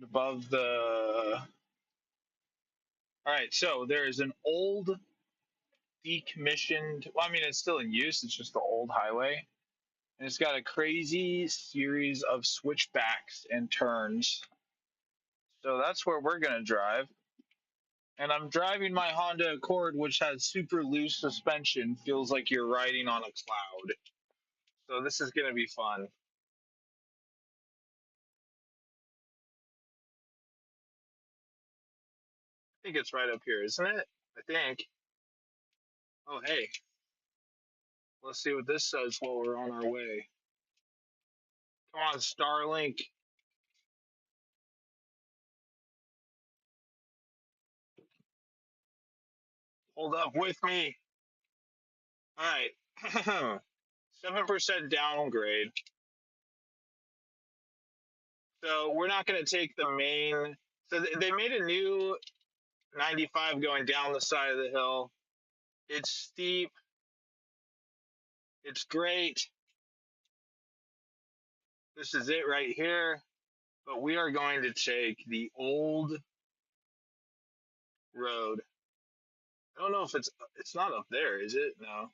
above the. All right, so there is an old decommissioned. Well, I mean, it's still in use. It's just the old highway, and it's got a crazy series of switchbacks and turns. So that's where we're gonna drive. And I'm driving my Honda Accord, which has super loose suspension. Feels like you're riding on a cloud. So this is gonna be fun. I think it's right up here, isn't it? I think. Oh, hey, let's see what this says while we're on our way. Come on, Starlink. Hold up with me. All right. 7% downgrade. So we're not going to take the main. So they made a new 95 going down the side of the hill. It's steep. It's great. This is it right here. But we are going to take the old road. I don't know if it's not up there, is it? No.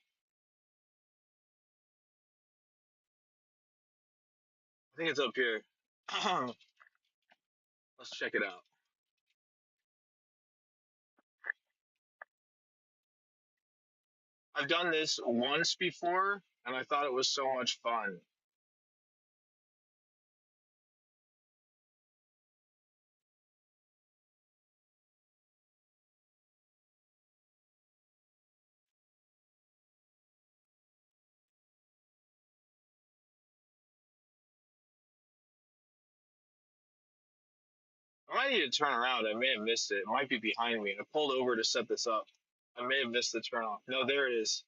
I think it's up here. Let's check it out. I've done this once before and I thought it was so much fun. I might need to turn around. I may have missed it. It might be behind me. I pulled over to set this up. I may have missed the turn off. No, there it is.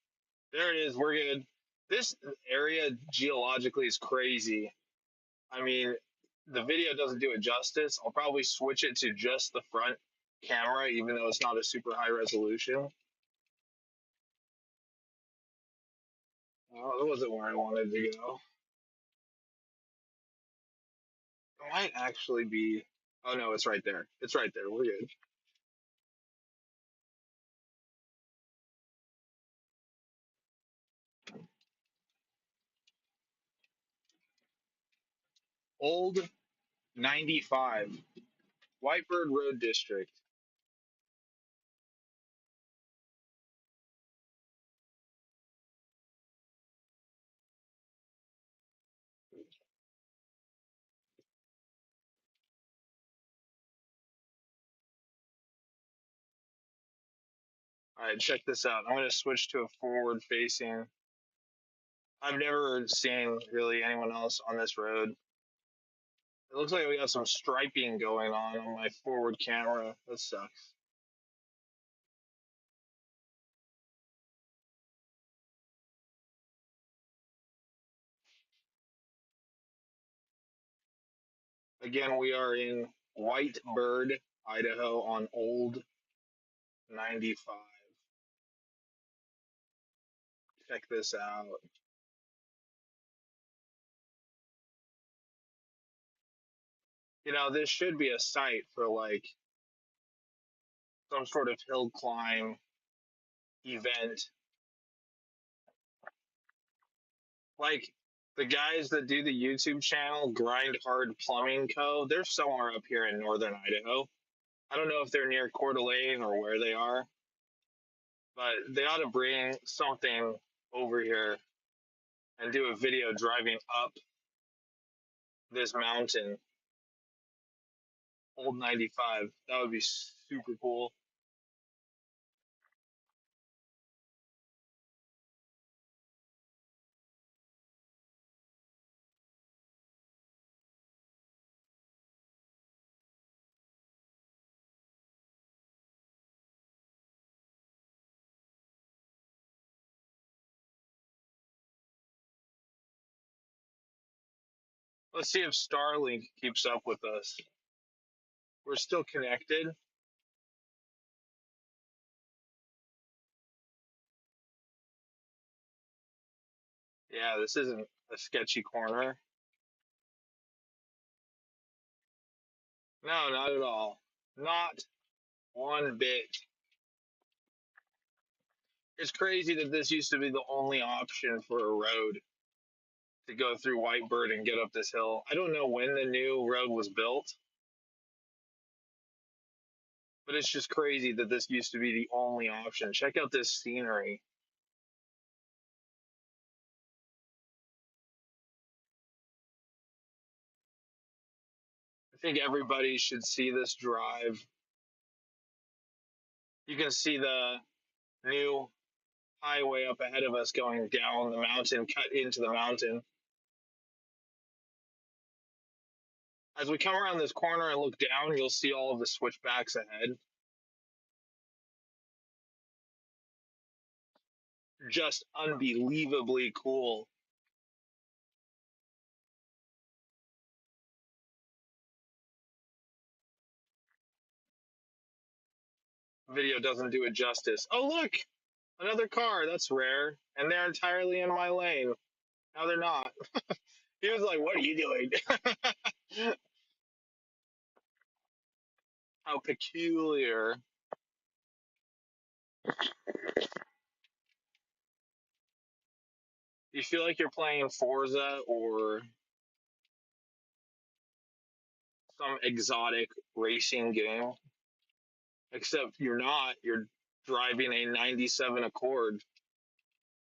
There it is. We're good. This area geologically is crazy. I mean, the video doesn't do it justice. I'll probably switch it to just the front camera, even though it's not a super high resolution. Oh, that wasn't where I wanted to go. It might actually be. Oh no, it's right there. It's right there. We're good. Old 95, Whitebird Road District. All right, check this out. I'm going to switch to a forward facing. I've never seen really anyone else on this road. It looks like we got some striping going on my forward camera. That sucks. Again, we are in Whitebird, Idaho on Old 95. Check this out. This should be a site for like some sort of hill climb event. Like the guys that do the YouTube channel Grind Hard Plumbing Co. They're somewhere up here in northern Idaho. I don't know if they're near Coeur d'Alene or where they are, but they ought to bring something over here and do a video driving up this mountain, Old 95. That would be super cool. Let's see if Starlink keeps up with us. We're still connected. Yeah, this isn't a sketchy corner. No, not at all. Not one bit. It's crazy that this used to be the only option for a road to go through Whitebird and get up this hill. I don't know when the new road was built, but it's just crazy that this used to be the only option. Check out this scenery. I think everybody should see this drive. You can see the new highway up ahead of us going down the mountain, cut into the mountain. As we come around this corner and look down, you'll see all of the switchbacks ahead. Just unbelievably cool. Video doesn't do it justice. Oh, look! Another car. That's rare. And they're entirely in my lane. Now they're not. He was like, "What are you doing?" How peculiar. You feel like you're playing Forza or some exotic racing game, except you're not. You're driving a 97 Accord.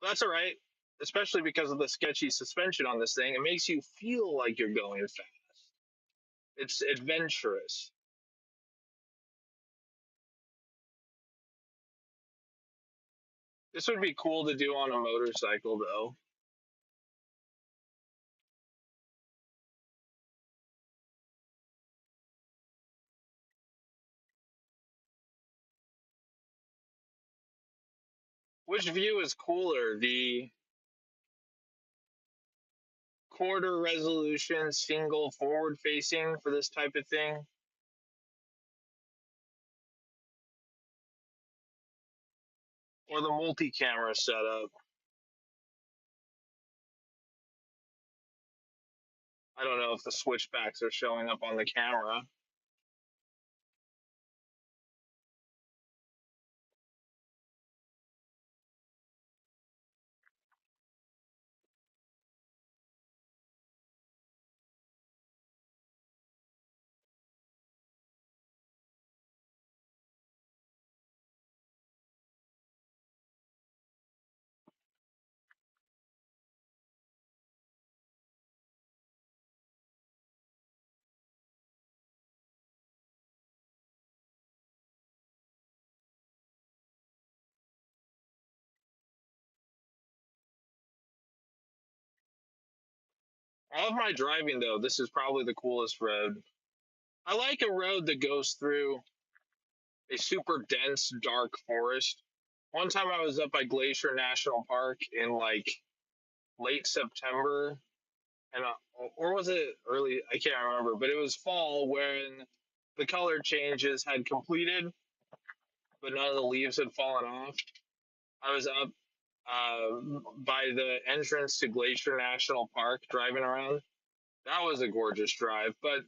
But that's all right, especially because of the sketchy suspension on this thing. It makes you feel like you're going fast. It's adventurous. This would be cool to do on a motorcycle, though. Which view is cooler, the quarter resolution single forward facing for this type of thing, or the multi camera setup? I don't know if the switchbacks are showing up on the camera. All of my driving, though, this is probably the coolest road. I like a road that goes through a super dense, dark forest. One time I was up by Glacier National Park in like late September, and or was it early? I can't remember, but it was fall when the color changes had completed, but none of the leaves had fallen off. I was up by the entrance to Glacier National Park driving around. That was a gorgeous drive, but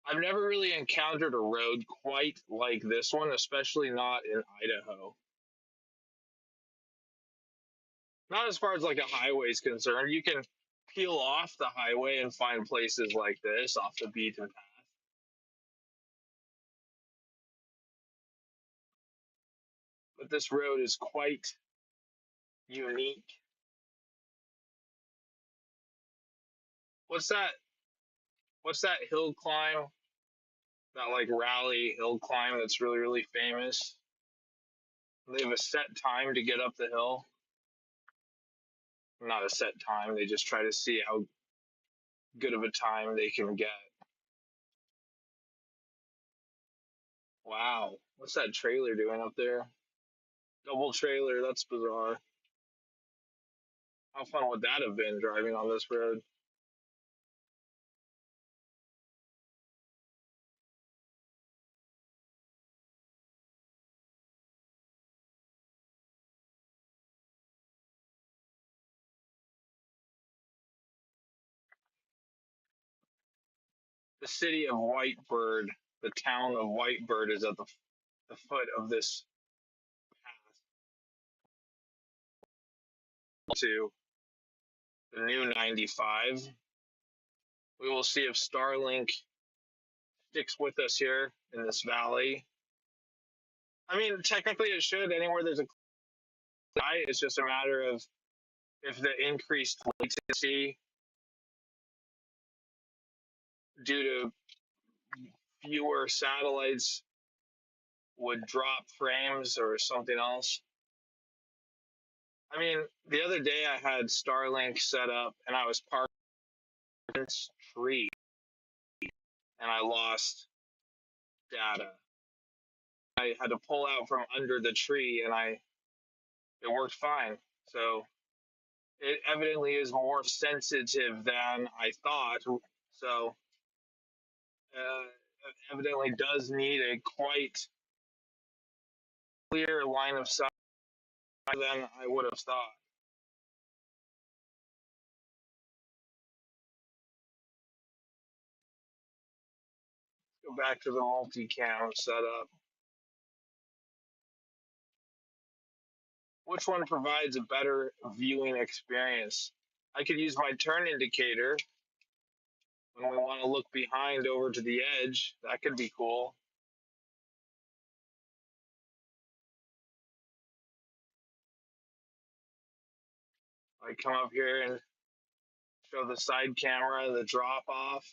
I've never really encountered a road quite like this one, especially not in Idaho. Not as far as like a highway is concerned. You can peel off the highway and find places like this off the beaten path, but this road is quite unique. What's that? What's that hill climb? That like rally hill climb that's really really famous. They have a set time to get up the hill. Not a set time. They just try to see how good of a time they can get. Wow. What's that trailer doing up there? Double trailer. That's bizarre. How fun would that have been driving on this road? The city of Whitebird. the town of Whitebird is at the foot of this path to the new 95. We will see if Starlink sticks with us here in this valley. I mean, technically it should. Anywhere there's a sky, it's just a matter of if the increased latency due to fewer satellites would drop frames or something else. I mean, the other day I had Starlink set up and I was parked in this tree and I lost data. I had to pull out from under the tree and it worked fine. So it evidently is more sensitive than I thought. So evidently does need a quite clear line of sight than I would have thought. Go back to the multicam setup. Which one provides a better viewing experience? I could use my turn indicator when we want to look behind over to the edge. That could be cool. I come up here and show the side camera, the drop off.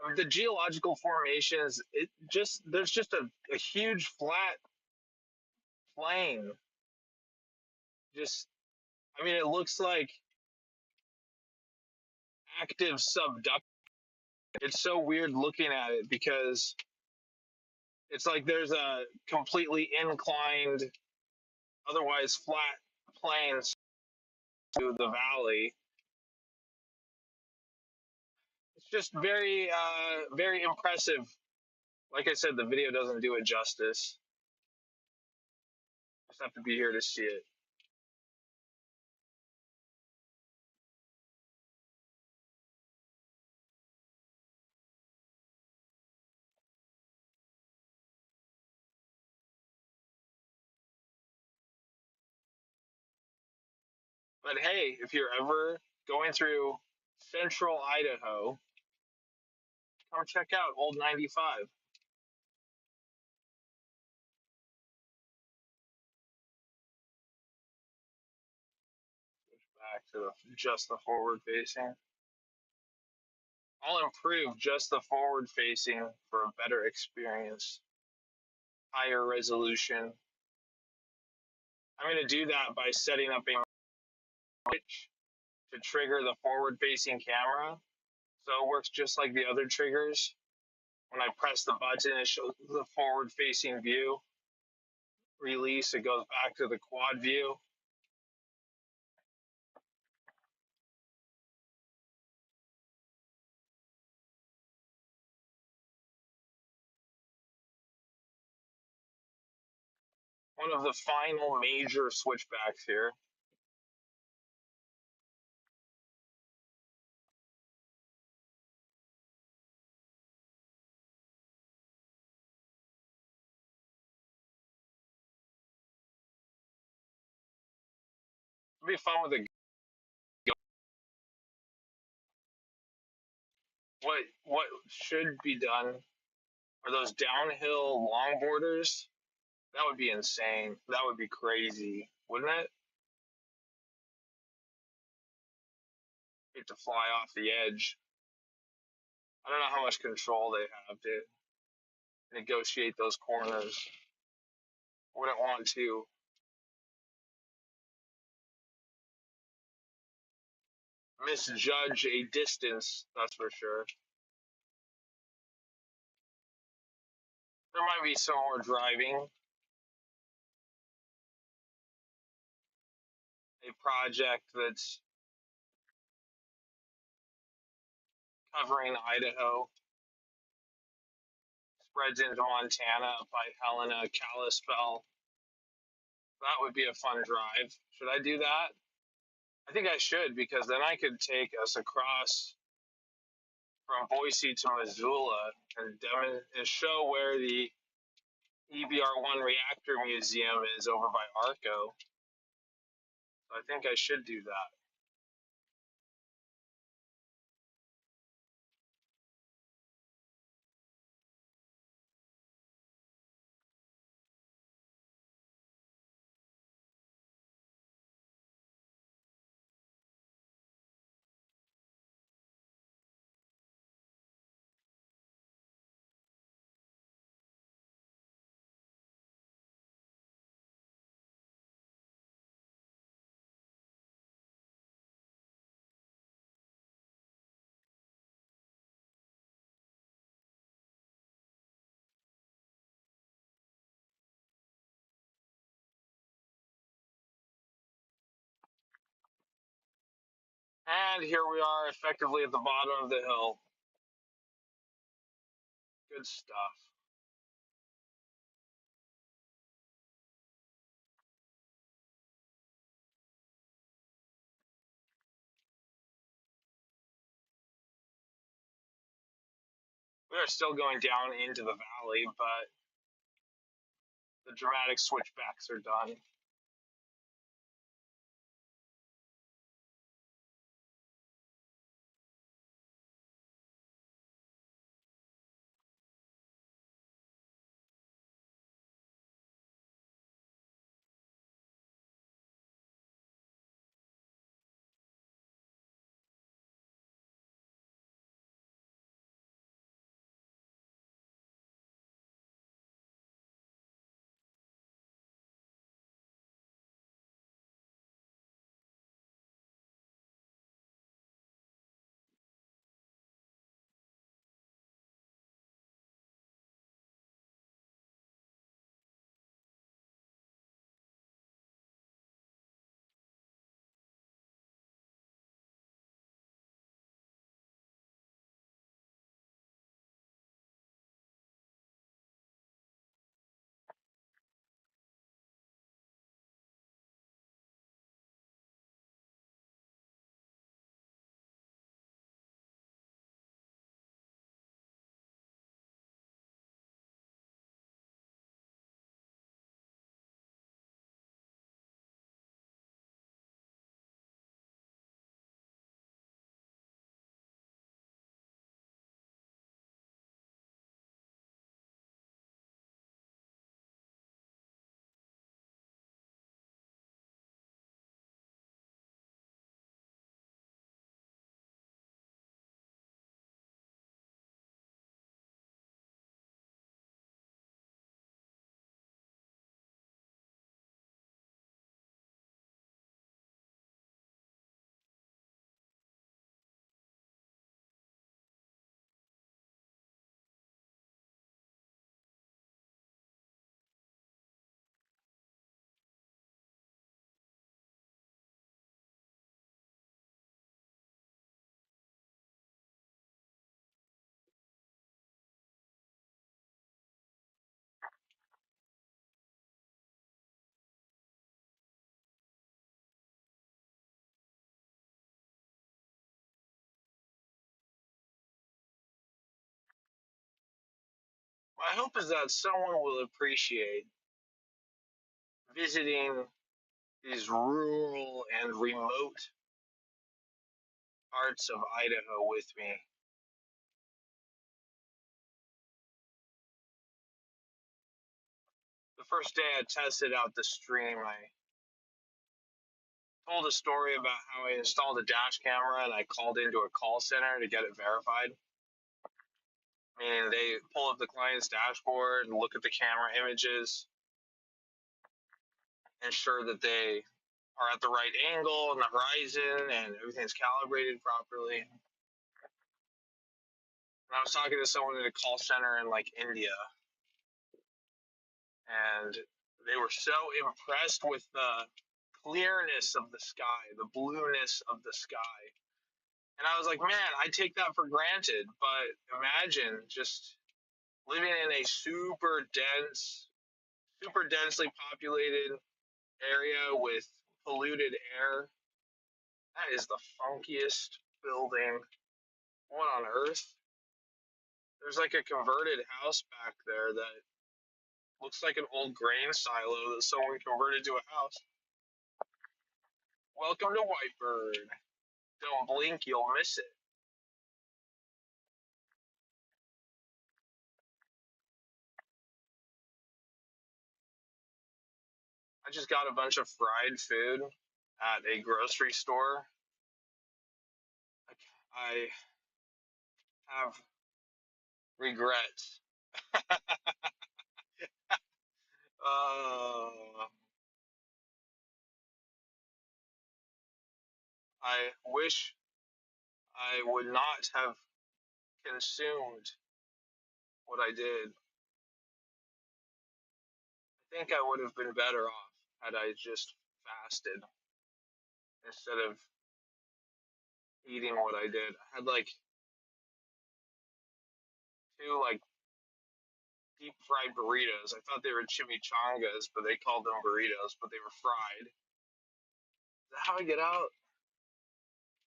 I mean, the geological formations, there's just a huge flat plain. Just, I mean, it looks like active subduction. It's so weird looking at it because it's like there's a completely inclined, otherwise flat plains to the valley. It's just very impressive. Like I said, the video doesn't do it justice. Just have to be here to see it. But hey, if you're ever going through central Idaho, come check out Old 95. Back to just the forward facing. I'll improve just the forward facing for a better experience, higher resolution. I'm going to do that by setting up a switch to trigger the forward facing camera. So it works just like the other triggers. When I press the button, it shows the forward facing view. Release, it goes back to the quad view. One of the final major switchbacks here. It'll be fun with a what should be done are those downhill longboarders. That would be insane. That would be crazy, wouldn't it? Get to fly off the edge. I don't know how much control they have to negotiate those corners. Wouldn't want to misjudge a distance, that's for sure. There might be some more driving. A project that's covering Idaho, spreads into Montana by Helena Kalispell. That would be a fun drive. Should I do that? I think I should because then I could take us across from Boise to Missoula and show where the EBR1 reactor museum is over by Arco. So I think I should do that. And here we are effectively at the bottom of the hill. Good stuff. We are still going down into the valley, but the dramatic switchbacks are done. My hope is that someone will appreciate visiting these rural and remote parts of Idaho with me. The first day I tested out the stream, I told a story about how I installed a dash camera and I called into a call center to get it verified. Meaning they pull up the client's dashboard and look at the camera images, ensure that they are at the right angle on the horizon and everything's calibrated properly. And I was talking to someone in a call center in like India, and they were so impressed with the clearness of the sky, the blueness of the sky. And I was like, man, I take that for granted. But imagine just living in a super densely populated area with polluted air. That is the funkiest building. What on earth? There's like a converted house back there that looks like an old grain silo that someone converted to a house. Welcome to Whitebird. Don't blink, you'll miss it. I just got a bunch of fried food at a grocery store. I have regrets. Uh, I wish I would not have consumed what I did. I think I would have been better off had I just fasted instead of eating what I did. I had like two like deep fried burritos. I thought they were chimichangas, but they called them burritos, but they were fried. Is that how I get out?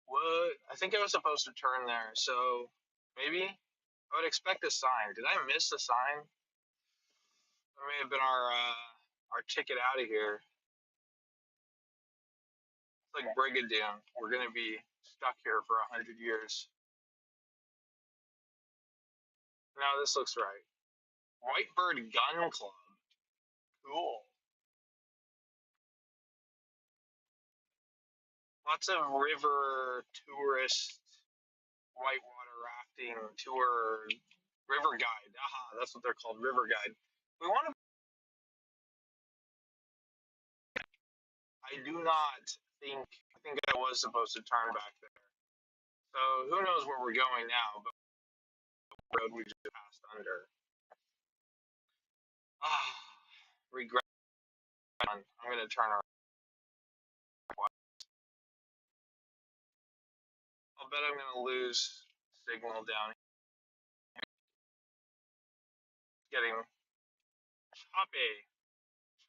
What? I think I was supposed to turn there, so maybe I would expect a sign. Did I miss a sign? That may have been our ticket out of here. It's like Brigadoon. We're gonna be stuck here for 100 years. No, this looks right. Whitebird Gun Club. Cool. Lots of river tourist whitewater rafting tour river guide. Aha, that's what they're called, river guide. We want to. I do not think. I think I was supposed to turn back there. So who knows where we're going now? But the road we just passed under. Ah, regret. I'm gonna turn around. I'll bet I'm gonna lose signal down here. Getting choppy,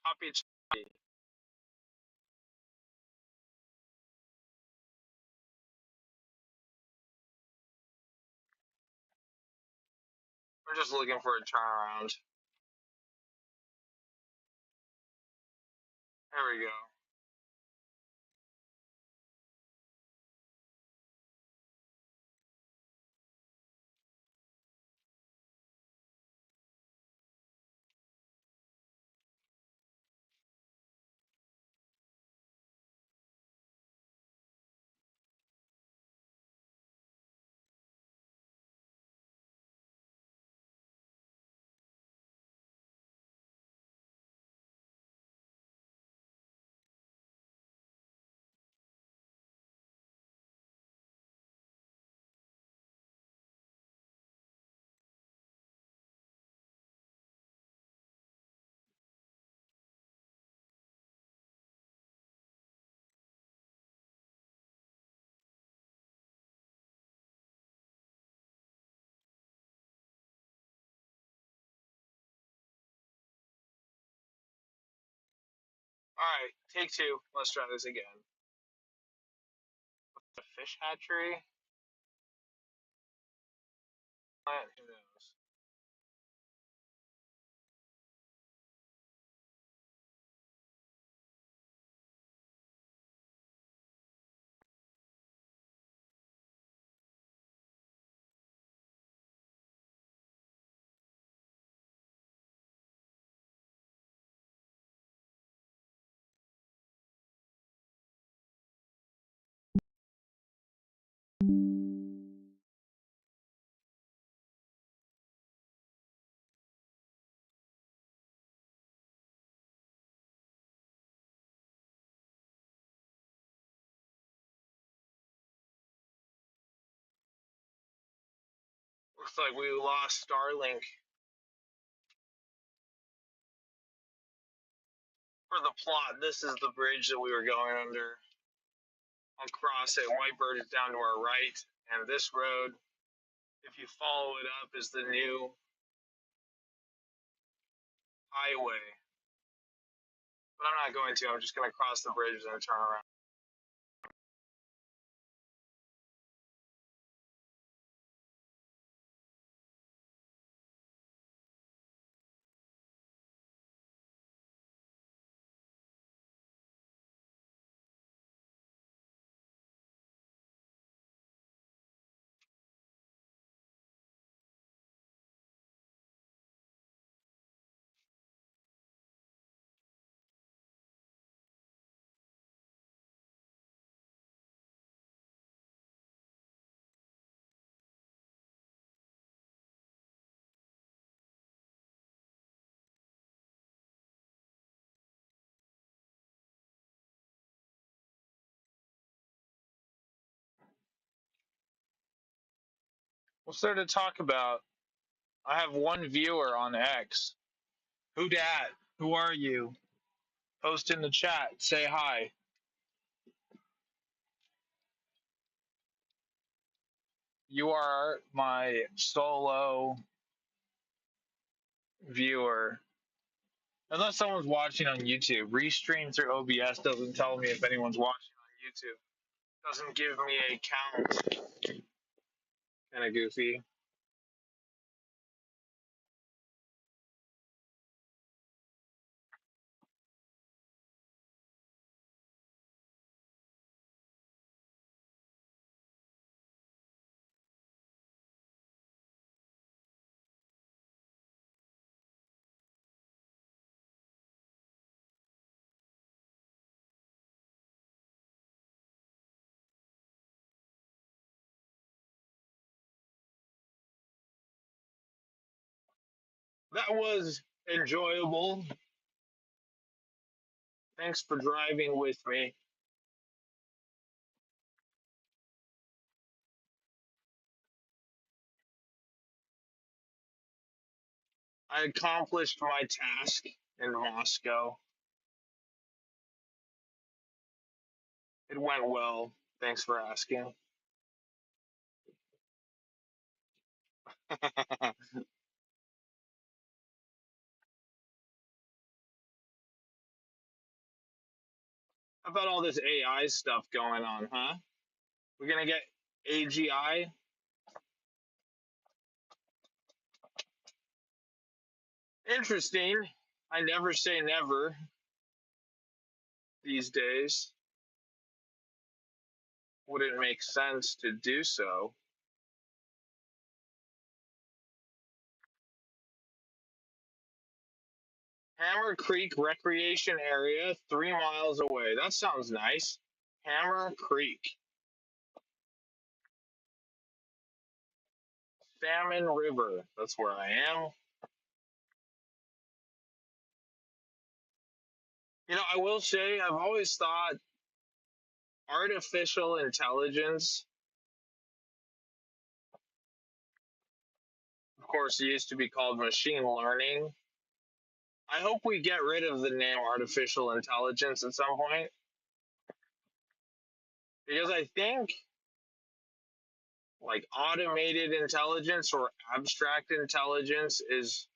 choppy. We're just looking for a turnaround. There we go. All right, take two. Let's try this again. The fish hatchery? Plant? Who knows? Looks like we lost Starlink. For the plot, this is the bridge that we were going under. I'll cross it. Whitebird is down to our right, and this road, if you follow it up, is the new highway. but I'm not going to. I'm just going to cross the bridge and turn around. What's there to talk about? I have one viewer on X. Who dat? Who are you? Post in the chat. Say hi. You are my solo viewer. Unless someone's watching on YouTube. Restream through OBS doesn't tell me if anyone's watching on YouTube. Doesn't give me a count. Kind of goofy. That was enjoyable. Thanks for driving with me. I accomplished my task in Moscow. It went well. Thanks for asking. How about all this AI stuff going on, huh? We're gonna get AGI. Interesting. I never say never these days. Wouldn't make sense to do so. Hammer Creek Recreation Area, 3 miles away. That sounds nice. Hammer Creek. Salmon River. That's where I am. I will say, I've always thought artificial intelligence, of course, it used to be called machine learning. I hope we get rid of the name artificial intelligence at some point because I think like automated intelligence or abstract intelligence is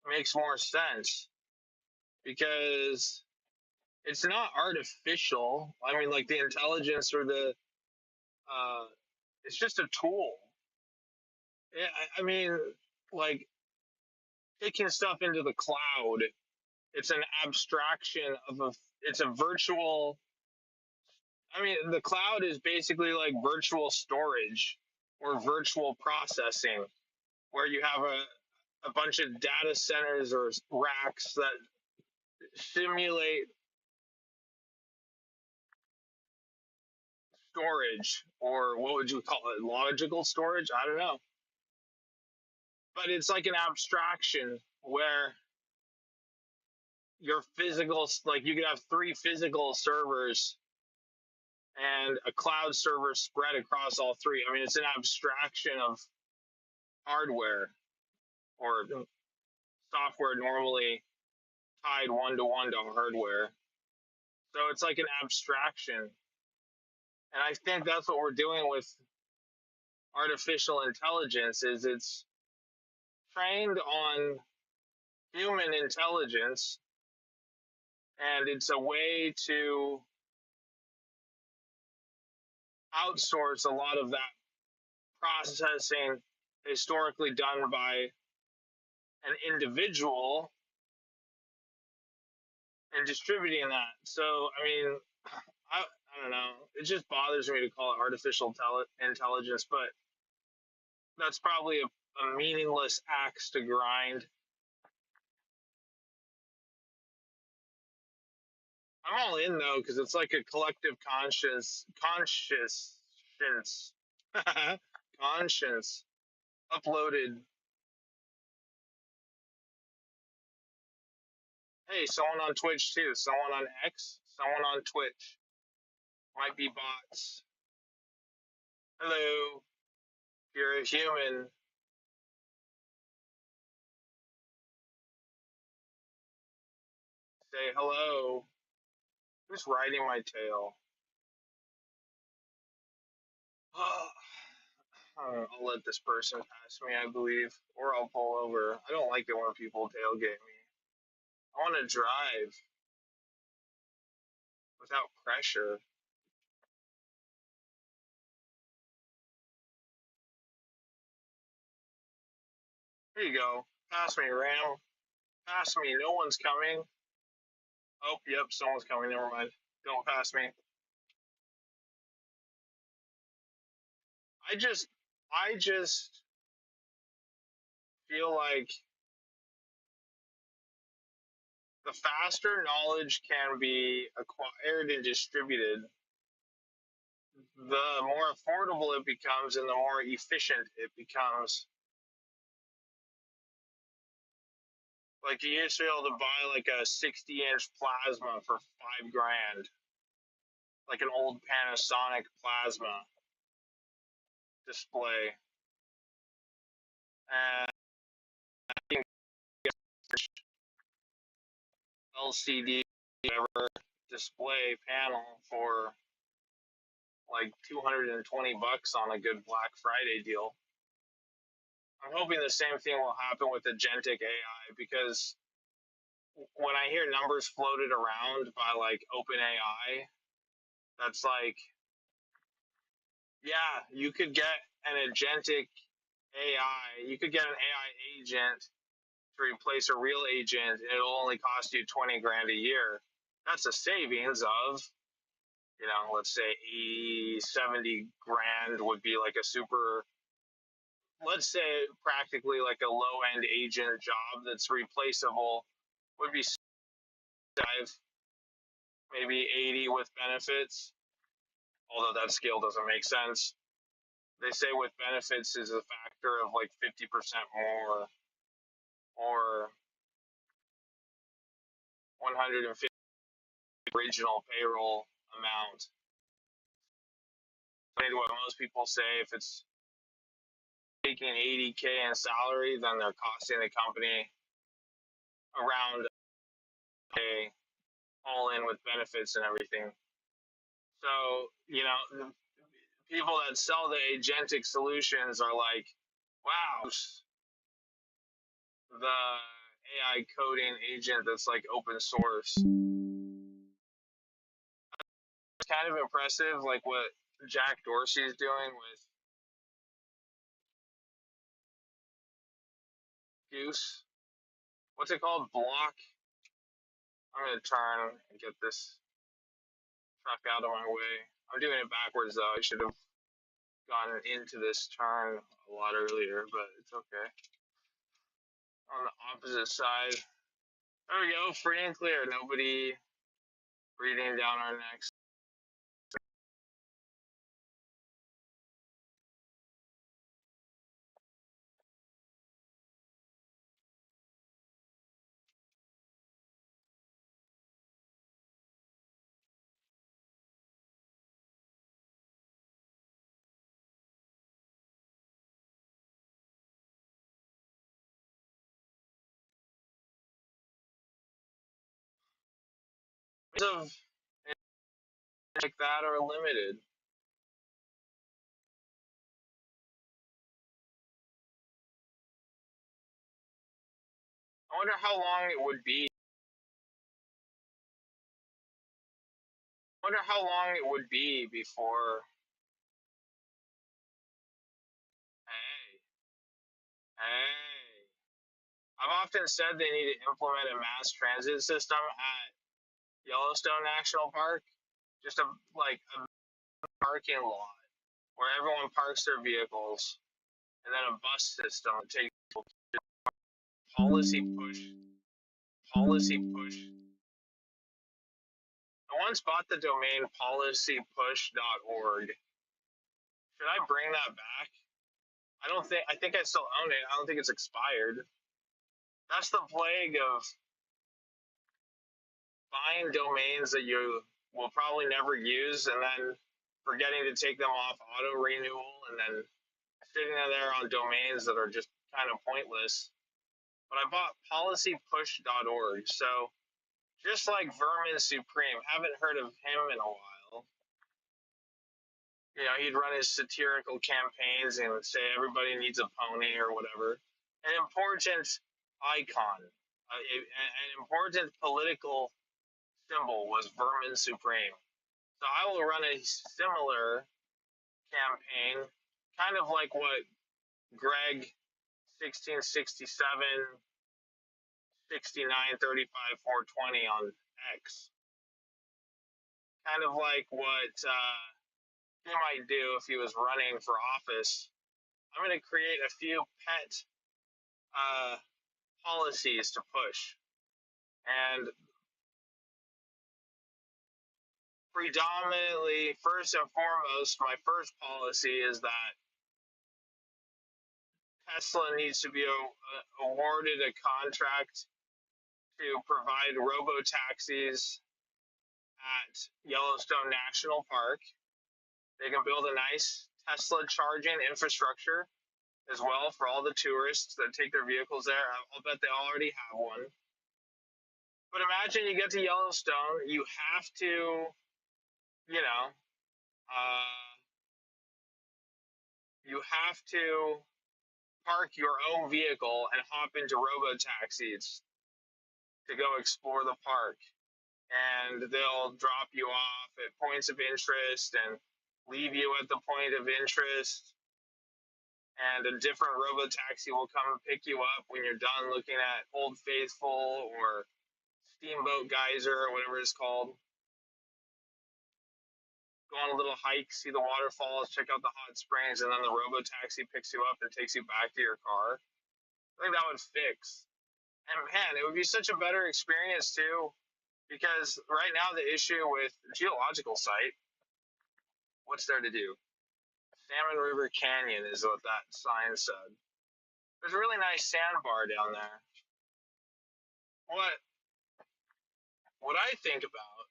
makes more sense because it's not artificial. I mean, like the intelligence or the it's just a tool. Yeah, I mean, like taking stuff into the cloud. It's an abstraction of a. It's a virtual. I mean, the cloud is basically like virtual storage or virtual processing, where you have a bunch of data centers or racks that simulate storage, or what would you call it? Logical storage? I don't know. But it's like an abstraction where your physical, like you could have three physical servers and a cloud server spread across all three. I mean, it's an abstraction of hardware or software normally tied one to one to hardware. So it's like an abstraction. And I think that's what we're doing with artificial intelligence is it's trained on human intelligence and it's a way to outsource a lot of that processing historically done by an individual and distributing that. So, I mean, I don't know. It just bothers me to call it artificial intelligence, but that's probably a meaningless axe to grind. I'm all in though because it's like a collective conscience, conscience uploaded. Hey, someone on Twitch too. Someone on X. Someone on Twitch. Might be bots. Hello. If you're a human, say hello. Who's riding my tail? I'll let this person pass me, I believe, or I'll pull over. I don't like it when people tailgate me. I want to drive without pressure. Here you go. Pass me, Ram. Pass me. No one's coming. Oh, yep, someone's coming. Never mind. Don't pass me. I just, I just feel like the faster knowledge can be acquired and distributed, the more affordable it becomes and the more efficient it becomes. Like you used to be able to buy like a 60-inch plasma for $5 grand, like an old Panasonic plasma display, and you can get LCD whatever display panel for like 220 bucks on a good Black Friday deal. I'm hoping the same thing will happen with agentic AI because when I hear numbers floated around by like OpenAI, that's like, yeah, you could get an agentic AI, you could get an AI agent to replace a real agent, and it'll only cost you 20 grand a year. That's a savings of, let's say 80, 70 grand would be like a super, let's say practically like a low end agent job that's replaceable would be five, maybe 80 with benefits, although that scale doesn't make sense. They say with benefits is a factor of like 50% more or 150 original payroll amount. I mean, what most people say, if it's taking 80K in salary, then they're costing the company around a all in with benefits and everything. So, the people that sell the agentic solutions are like, wow, the AI coding agent that's like open source. It's kind of impressive, like what Jack Dorsey is doing with Goose. What's it called? Block. I'm gonna turn and get this truck out of my way. I'm doing it backwards though. I should have gone into this turn a lot earlier, but it's okay. On the opposite side. There we go, free and clear. Nobody breathing down our necks. Of like that are limited. I wonder how long it would be Wonder how long it would be before. Hey, hey. I've often said they need to implement a mass transit system at Yellowstone National Park, just a parking lot where everyone parks their vehicles, and then a bus system that takes policy push, policy push. I once bought the domain policypush.org. Should I bring that back? I think I still own it. I don't think it's expired. That's the plague of buying domains that you will probably never use and then forgetting to take them off auto renewal and then sitting there on domains that are just kind of pointless. But I bought policypush.org. So just like Vermin Supreme, haven't heard of him in a while. You know, he'd run his satirical campaigns and would say everybody needs a pony or whatever. An important icon, an important political symbol was Vermin Supreme. So I will run a similar campaign, kind of like what Greg 1667 69 35 420 on X. Kind of like what he might do if he was running for office. I'm going to create a few pet uh, policies to push. And predominantly, first and foremost, my first policy is that Tesla needs to be awarded a contract to provide robo taxis at Yellowstone National Park. They can build a nice Tesla charging infrastructure as well for all the tourists that take their vehicles there. I'll bet they already have one. But imagine you get to Yellowstone, you have to, you know, uh, you have to park your own vehicle and hop into robo taxis to go explore the park. And they'll drop you off at points of interest and leave you at the point of interest. And a different robo taxi will come and pick you up when you're done looking at Old Faithful or Steamboat Geyser or whatever it's called. Go on a little hike, see the waterfalls, check out the hot springs, and then the robo taxi picks you up and takes you back to your car. I think that would fix. And man, it would be such a better experience too, because right now the issue with geological site, what's there to do? Salmon River Canyon is what that sign said. There's a really nice sandbar down there. What what I think about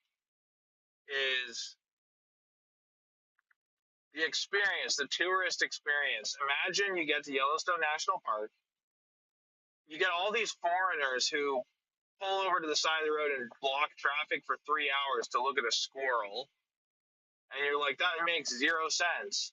is the experience, the tourist experience. Imagine you get to Yellowstone National Park, you get all these foreigners who pull over to the side of the road and block traffic for 3 hours to look at a squirrel, and you're like, that makes zero sense.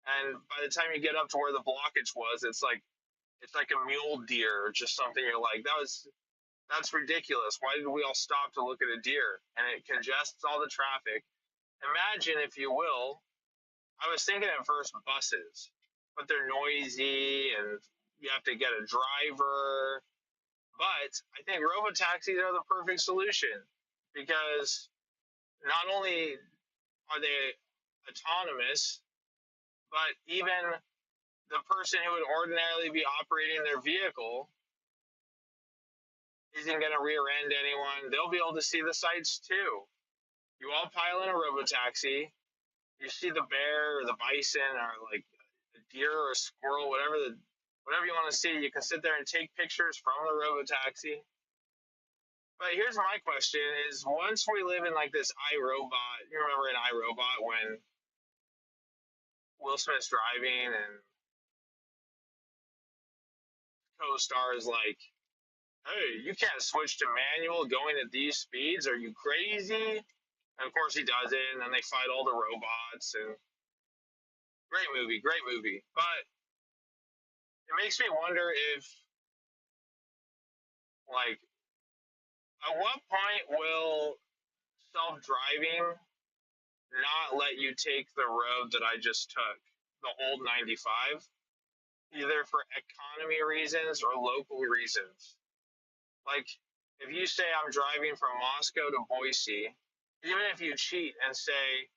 And by the time you get up to where the blockage was, it's like a mule deer or just something. You're like, that's ridiculous. Why did we all stop to look at a deer? And it congests all the traffic. Imagine, if you will, I was thinking at first buses, but they're noisy and you have to get a driver. But I think robo taxis are the perfect solution because not only are they autonomous, but even the person who would ordinarily be operating their vehicle isn't going to rear end anyone. They'll be able to see the sights too. You all pile in a robo taxi, you see the bear or the bison or like a deer or a squirrel, whatever you want to see. You can sit there and take pictures from the robo taxi. But here's my question: is once we live in like this iRobot, you remember in iRobot when Will Smith's driving and co-star is like, "Hey, you can't switch to manual going at these speeds. Are you crazy?" And of course he does it, and then they fight all the robots. And great movie, great movie. But it makes me wonder if, like, at what point will self-driving not let you take the road that I just took, the old 95, either for economy reasons or local reasons. Like, if you say I'm driving from Moscow to Boise, even if you cheat and say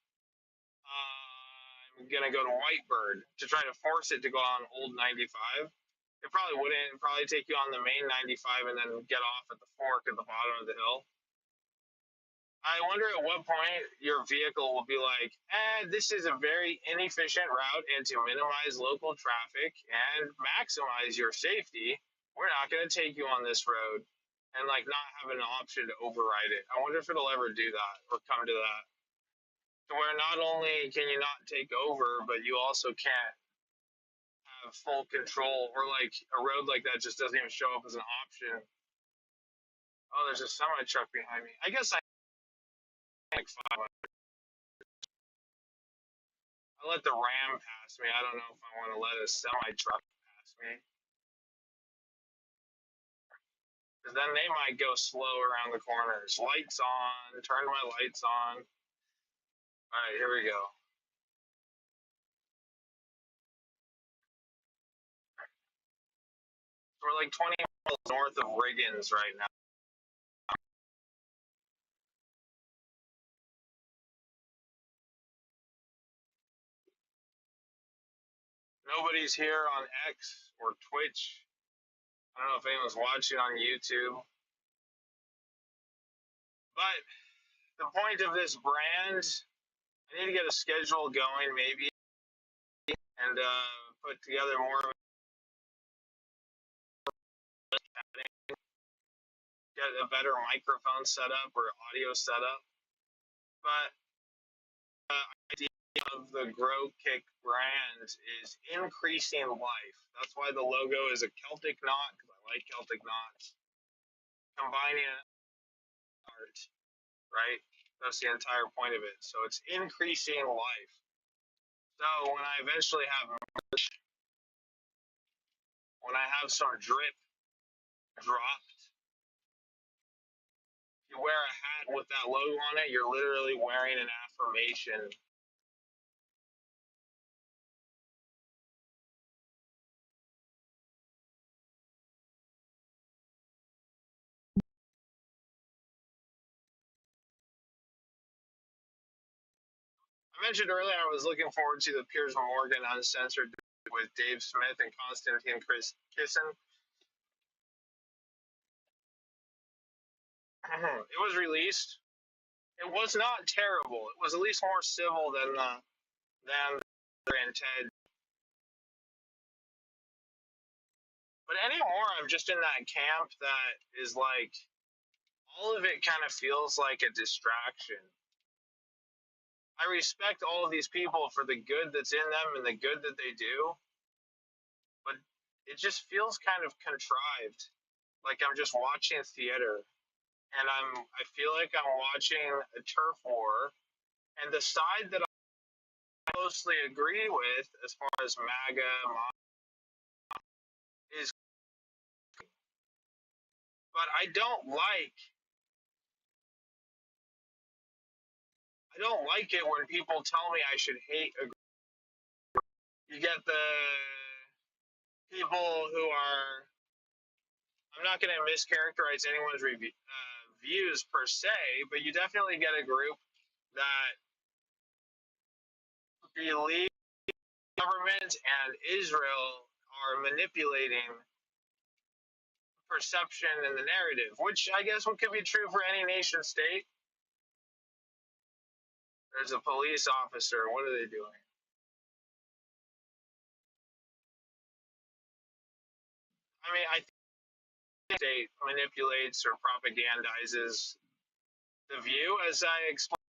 I'm gonna go to Whitebird to try to force it to go on old 95, it probably wouldn't. It'd probably take you on the main 95 and then get off at the fork at the bottom of the hill. I wonder at what point your vehicle will be like, this is a very inefficient route, and to minimize local traffic and maximize your safety, we're not going to take you on this road, and like not have an option to override it. I wonder if it'll ever do that or come to that, to where not only can you not take over, but you also can't have full control, or like a road like that just doesn't even show up as an option. Oh, there's a semi truck behind me. I guess I like five. I let the Ram pass me. I don't know if I want to let a semi truck pass me, because then they might go slow around the corners. Lights on. Turn my lights on. All right, here we go. We're like 20 miles north of Riggins right now. Nobody's here on X or Twitch. I don't know if anyone's watching on YouTube. But the point of this brand, I need to get a schedule going maybe, and put together more of a, get a better microphone setup or audio setup. But idea of the Grow Kick brand is increasing life. That's why the logo is a Celtic knot, because I like Celtic knots. Combining art, right? That's the entire point of it. So it's increasing life. So when I eventually have merch, when I have some drip dropped, you wear a hat with that logo on it, you're literally wearing an affirmation. I mentioned earlier I was looking forward to the Piers Morgan Uncensored with Dave Smith and Konstantin Kisin. It was released. It was not terrible. It was at least more civil than and Ted. But anymore, I'm just in that camp that is like all of it kind of feels like a distraction. I respect all of these people for the good that's in them and the good that they do, but it just feels kind of contrived. Like I'm just watching theater, and I feel like I'm watching a turf war, and the side that I mostly agree with as far as MAGA is, but I don't like it when people tell me I should hate a. You get the people who are. I'm not going to mischaracterize anyone's views per se, but you definitely get a group that believe government and Israel are manipulating perception and the narrative, which I guess could be true for any nation state. There's a police officer. What are they doing? I mean, I think the state manipulates or propagandizes the view, as I explained.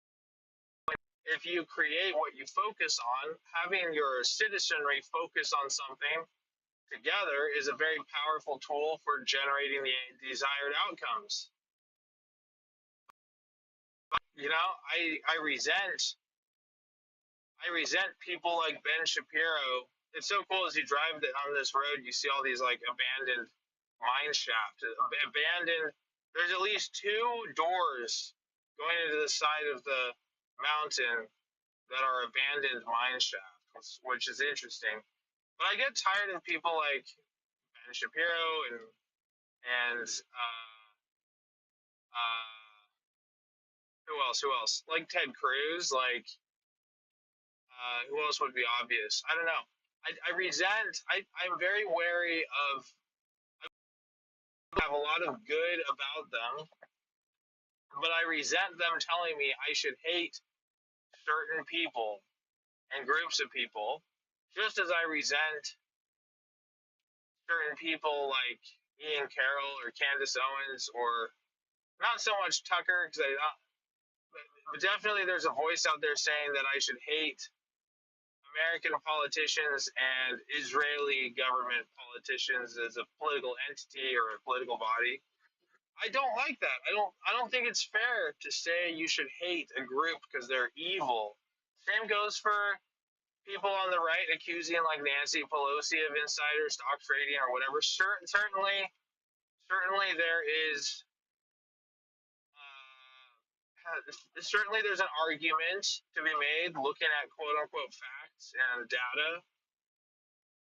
If you create what you focus on, having your citizenry focus on something together is a very powerful tool for generating the desired outcomes. But, I resent people like Ben Shapiro. It's so cool as you drive on this road, you see all these like abandoned mine shafts, abandoned. There's at least two doors going into the side of the mountain that are abandoned mine shafts, which is interesting. But I get tired of people like Ben Shapiro and who else? Who else? Like Ted Cruz. Like who else would be obvious? I don't know. I resent. I'm very wary of. I have a lot of good about them, but I resent them telling me I should hate certain people and groups of people, just as I resent certain people like Ian Carroll or Candace Owens, or not so much Tucker, because but definitely there's a voice out there saying that I should hate American politicians and Israeli government politicians as a political entity or a political body. I don't like that. I don't think it's fair to say you should hate a group because they're evil. Same goes for people on the right accusing like Nancy Pelosi of insider stock trading or whatever. Certainly there is certainly there's an argument to be made looking at quote unquote facts and data,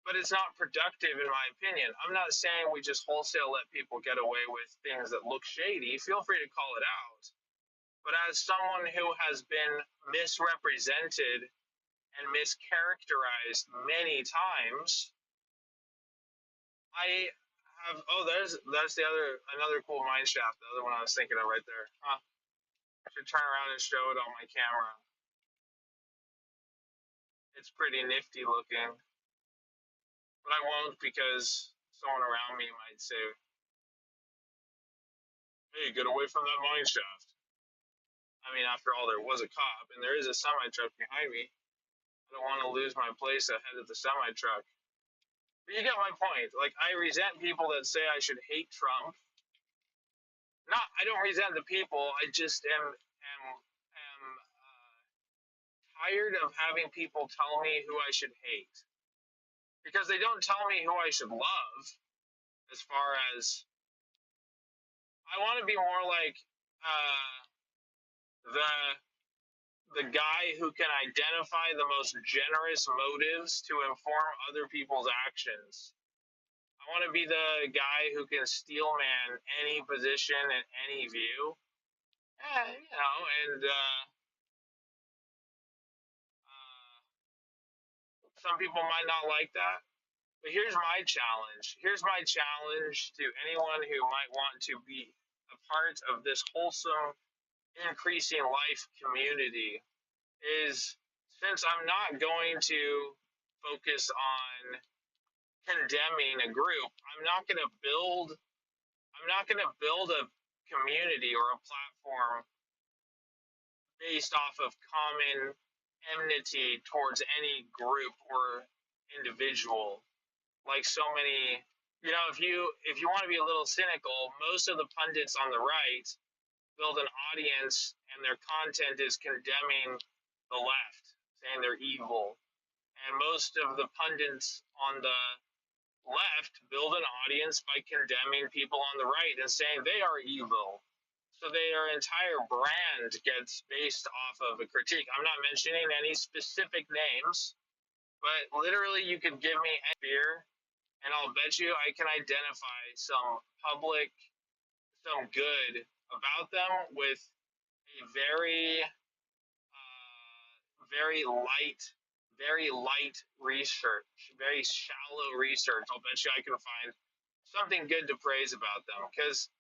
but it's not productive in my opinion. I'm not saying we just wholesale let people get away with things that look shady. Feel free to call it out. But as someone who has been misrepresented and mischaracterized many times, I have. Oh, that's the other another cool mine shaft. The other one I was thinking of right there. Huh. I should turn around and show it on my camera. It's pretty nifty looking, but I won't because someone around me might say, "Hey, get away from that mine shaft." I mean, after all, there was a cop, and there is a semi truck behind me. I don't want to lose my place ahead of the semi truck. But you get my point. Like, I resent people that say I should hate Trump. Not, I don't resent the people. I just am tired of having people tell me who I should hate because they don't tell me who I should love. As far as I want to be more like the guy who can identify the most generous motives to inform other people's actions. I want to be the guy who can steel man any position and any view. And some people might not like that. But here's my challenge. Here's my challenge to anyone who might want to be a part of this wholesome, increasing life community is since I'm not going to focus on condemning a group, I'm not going to build a community or a platform based off of common enmity towards any group or individual. Like so many, if you want to be a little cynical, most of the pundits on the right build an audience and their content is condemning the left, saying they're evil. And most of the pundits on the left build an audience by condemning people on the right and saying they are evil. So their entire brand gets based off of a critique. I'm not mentioning any specific names, but literally you could give me a beer and I'll bet you I can identify some good about them with a very light research, very shallow research. I'll bet you I can find something good to praise about them because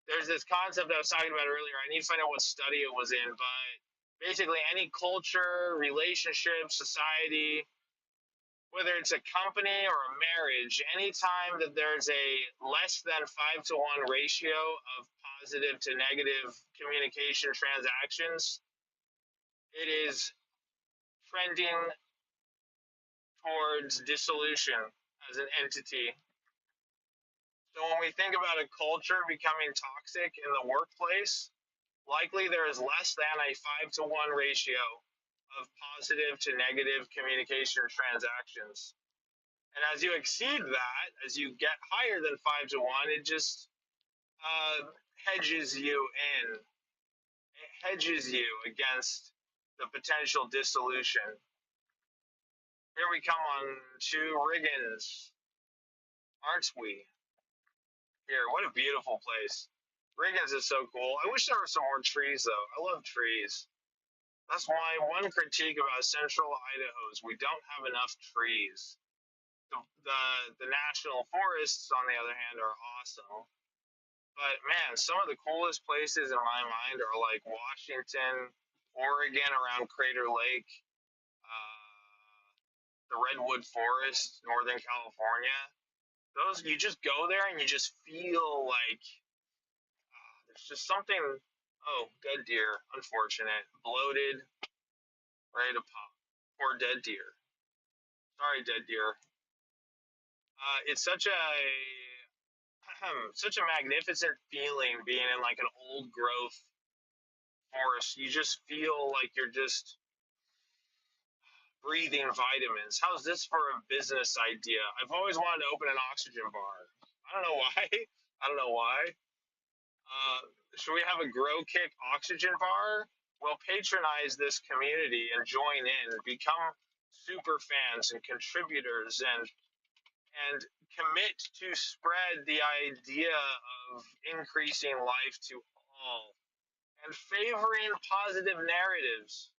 there's this concept I was talking about earlier. I need to find out what study it was in, but basically any culture, relationship, society, whether it's a company or a marriage, anytime that there's a less than 5-to-1 ratio of positive to negative communication transactions, it is trending towards dissolution as an entity. So when we think about a culture becoming toxic in the workplace, likely there is less than a 5-to-1 ratio of positive to negative communication transactions. And as you exceed that, as you get higher than 5-to-1, it just hedges you in. It hedges you against the potential dissolution. Here we come on to Riggins, aren't we? Here, what a beautiful place. Riggins is so cool. I wish there were some more trees, though. I love trees. That's why one critique about central Idaho is we don't have enough trees. The national forests, on the other hand, are awesome. But man, some of the coolest places in my mind are like Washington, Oregon around Crater Lake, the Redwood Forest, Northern California. Those, you just go there and you just feel like there's just something. Oh, dead deer, unfortunate, bloated, ready to pop. Poor dead deer. Sorry, dead deer. It's such a such a magnificent feeling being in like an old growth forest. You just feel like you're just breathing vitamins. How's this for a business idea? I've always wanted to open an oxygen bar. I don't know why. I don't know why. Should we have a Grow Kick oxygen bar? Well, patronize this community and join in, become super fans and contributors, and commit to spread the idea of increasing life to all and favoring positive narratives.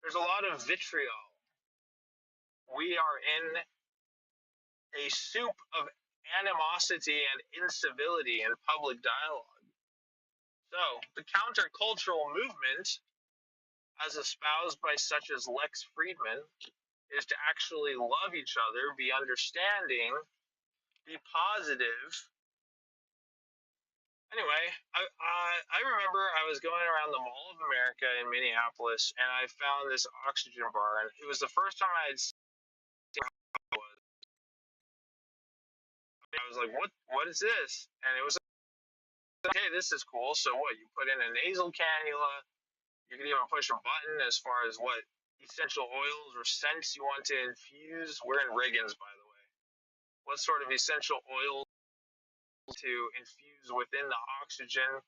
There's a lot of vitriol. We are in a soup of animosity and incivility in public dialogue. So, the countercultural movement, as espoused by such as Lex Friedman, is to actually love each other, be understanding, be positive. Anyway, I remember I was going around the Mall of America in Minneapolis, and I found this oxygen bar, and it was the first time I had seen it. I was like, what is this? And it was like, hey, this is cool. So what? You put in a nasal cannula. You can even push a button as far as what essential oils or scents you want to infuse. We're in Riggins, by the way. What sort of essential oil to infuse within the oxygen?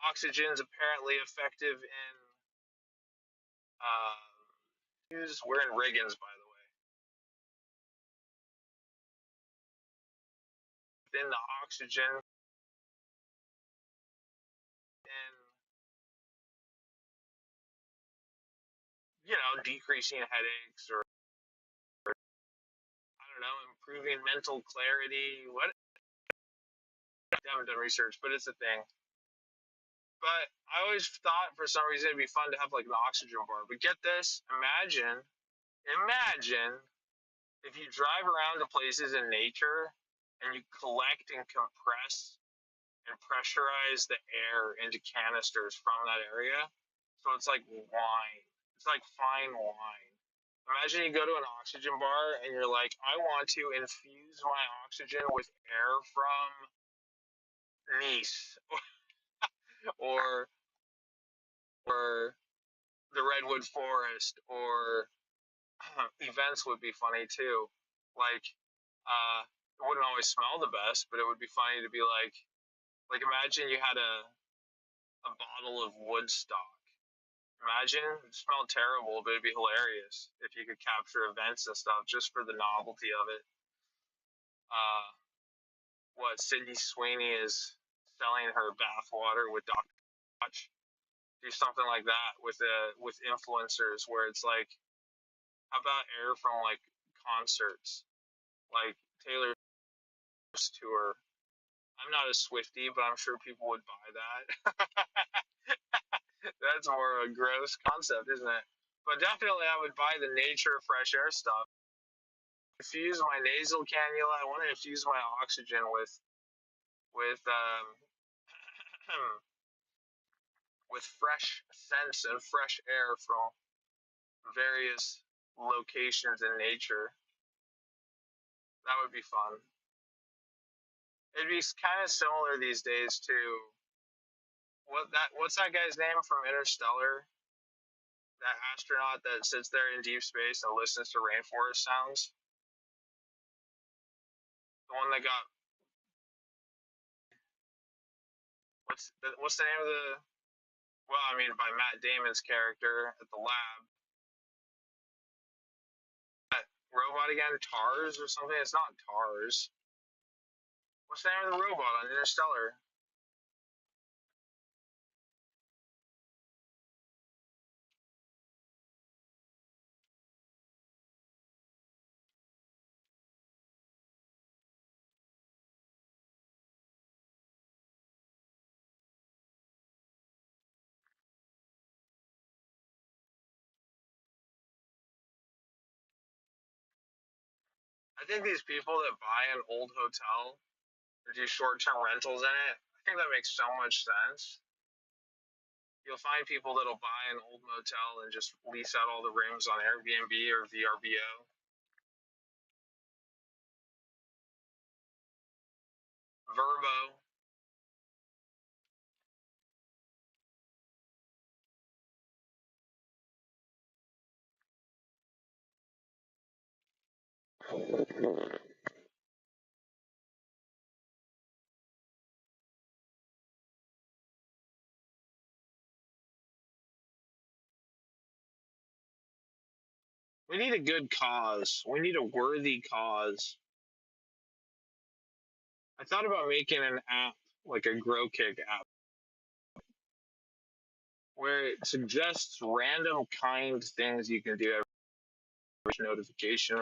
Oxygen is apparently effective in we're in Riggins, by the way. Within the oxygen and decreasing headaches or I don't know, improving mental clarity. What I haven't done research, but it's a thing. But I always thought for some reason it'd be fun to have like an oxygen bar. But get this, imagine if you drive around to places in nature and you collect and compress and pressurize the air into canisters from that area. So it's like wine. It's like fine wine. Imagine you go to an oxygen bar and you're like, I want to infuse my oxygen with air from Nice or or the redwood forest or events would be funny too. Like, it wouldn't always smell the best, but it would be funny to be like imagine you had a bottle of Woodstock. Imagine it smelled terrible, but it'd be hilarious if you could capture events and stuff just for the novelty of it. Uh, what Sydney Sweeney is selling her bathwater with Dr. Watch. Do something like that with influencers where it's like, how about air from like concerts, like Taylor Swift's tour. I'm not a Swiftie, but I'm sure people would buy that. That's more of a gross concept, isn't it? But definitely, I would buy the nature fresh air stuff. Infuse my nasal cannula. I want to infuse my oxygen with with fresh scents and fresh air from various locations in nature. That would be fun. It'd be kind of similar these days to what's that guy's name from Interstellar? That astronaut that sits there in deep space and listens to rainforest sounds. The one that got what's the name of the Well, I mean, by Matt Damon's character at the lab. That robot again, Tars or something? It's not Tars. What's the name of the robot on Interstellar? I think these people that buy an old hotel or do short-term rentals in it, I think that makes so much sense. You'll find people that'll buy an old motel and just lease out all the rooms on Airbnb or VRBO. Verbo. We need a good cause. We need a worthy cause. I thought about making an app, like a Grow Kick app, where it suggests random kind things you can do every notification.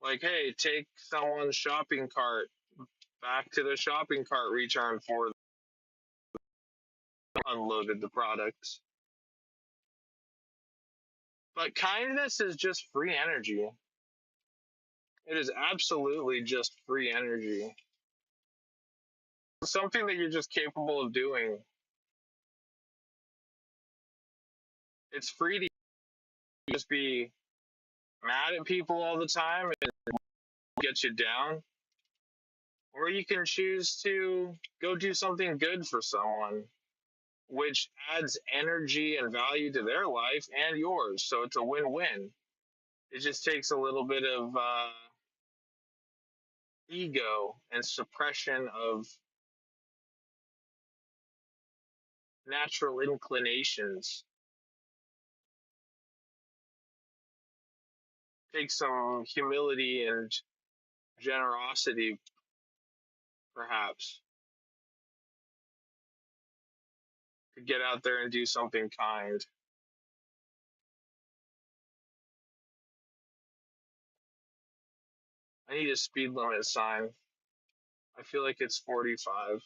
Like, hey, take someone's shopping cart back to the shopping cart return for unloaded the products. But kindness is just free energy. It is absolutely just free energy. Something that you're just capable of doing. It's free to just be mad at people all the time and get you down. Or you can choose to go do something good for someone, which adds energy and value to their life and yours. So it's a win win. It just takes a little bit of ego and suppression of natural inclinations. Take some humility and generosity, perhaps, to get out there and do something kind. I need a speed limit sign. I feel like it's 45.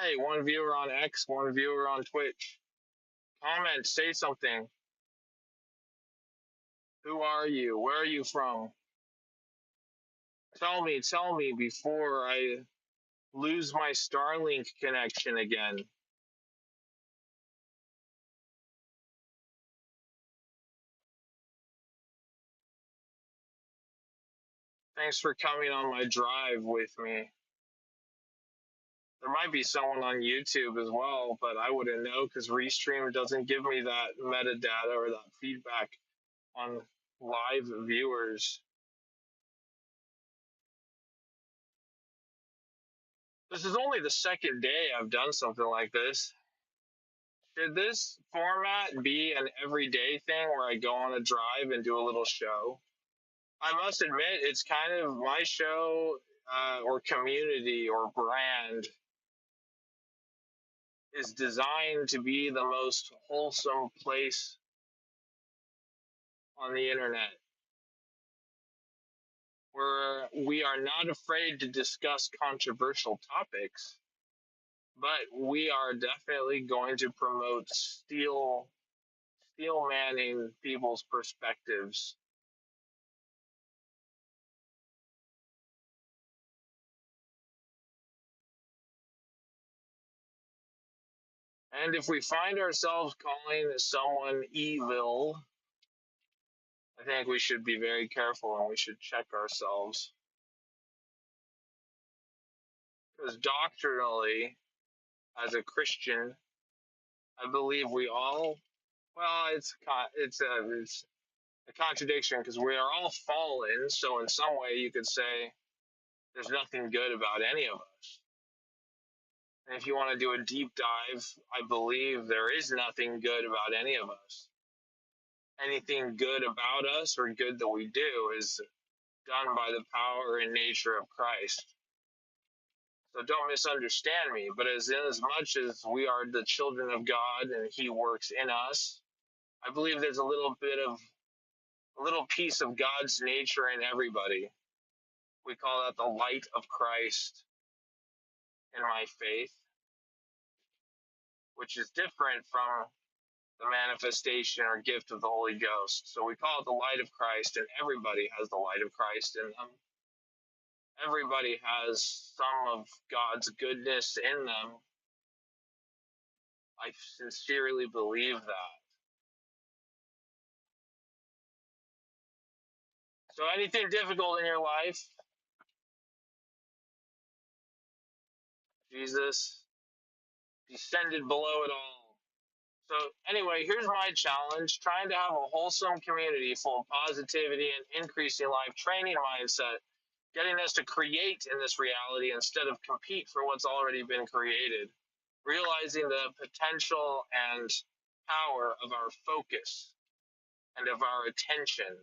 Hey, one viewer on X, one viewer on Twitch. Comment, say something. Who are you? Where are you from? Tell me before I lose my Starlink connection again. Thanks for coming on my drive with me. There might be someone on YouTube as well, but I wouldn't know because Restream doesn't give me that metadata or that feedback on live viewers. This is only the second day I've done something like this. Should this format be an everyday thing where I go on a drive and do a little show? I must admit, it's kind of my show or community or brand is designed to be the most wholesome place on the internet where we are not afraid to discuss controversial topics, but we are definitely going to promote steel manning people's perspectives. And if we find ourselves calling someone evil, I think we should be very careful and we should check ourselves. Because doctrinally, as a Christian, I believe we all, well, it's a contradiction because we are all fallen. So in some way, you could say there's nothing good about any of us. And if you want to do a deep dive, I believe there is nothing good about any of us. Anything good about us or good that we do is done by the power and nature of Christ. So don't misunderstand me, but as much as we are the children of God and He works in us, I believe there's a little piece of God's nature in everybody. We call that the light of Christ in my faith, which is different from the manifestation or gift of the Holy Ghost. So we call it the light of Christ, and everybody has the light of Christ in them. Everybody has some of God's goodness in them. I sincerely believe that. So anything difficult in your life, Jesus descended below it all. So anyway, here's my challenge: trying to have a wholesome community full of positivity and increasing life training mindset, getting us to create in this reality instead of compete for what's already been created, realizing the potential and power of our focus and of our attention.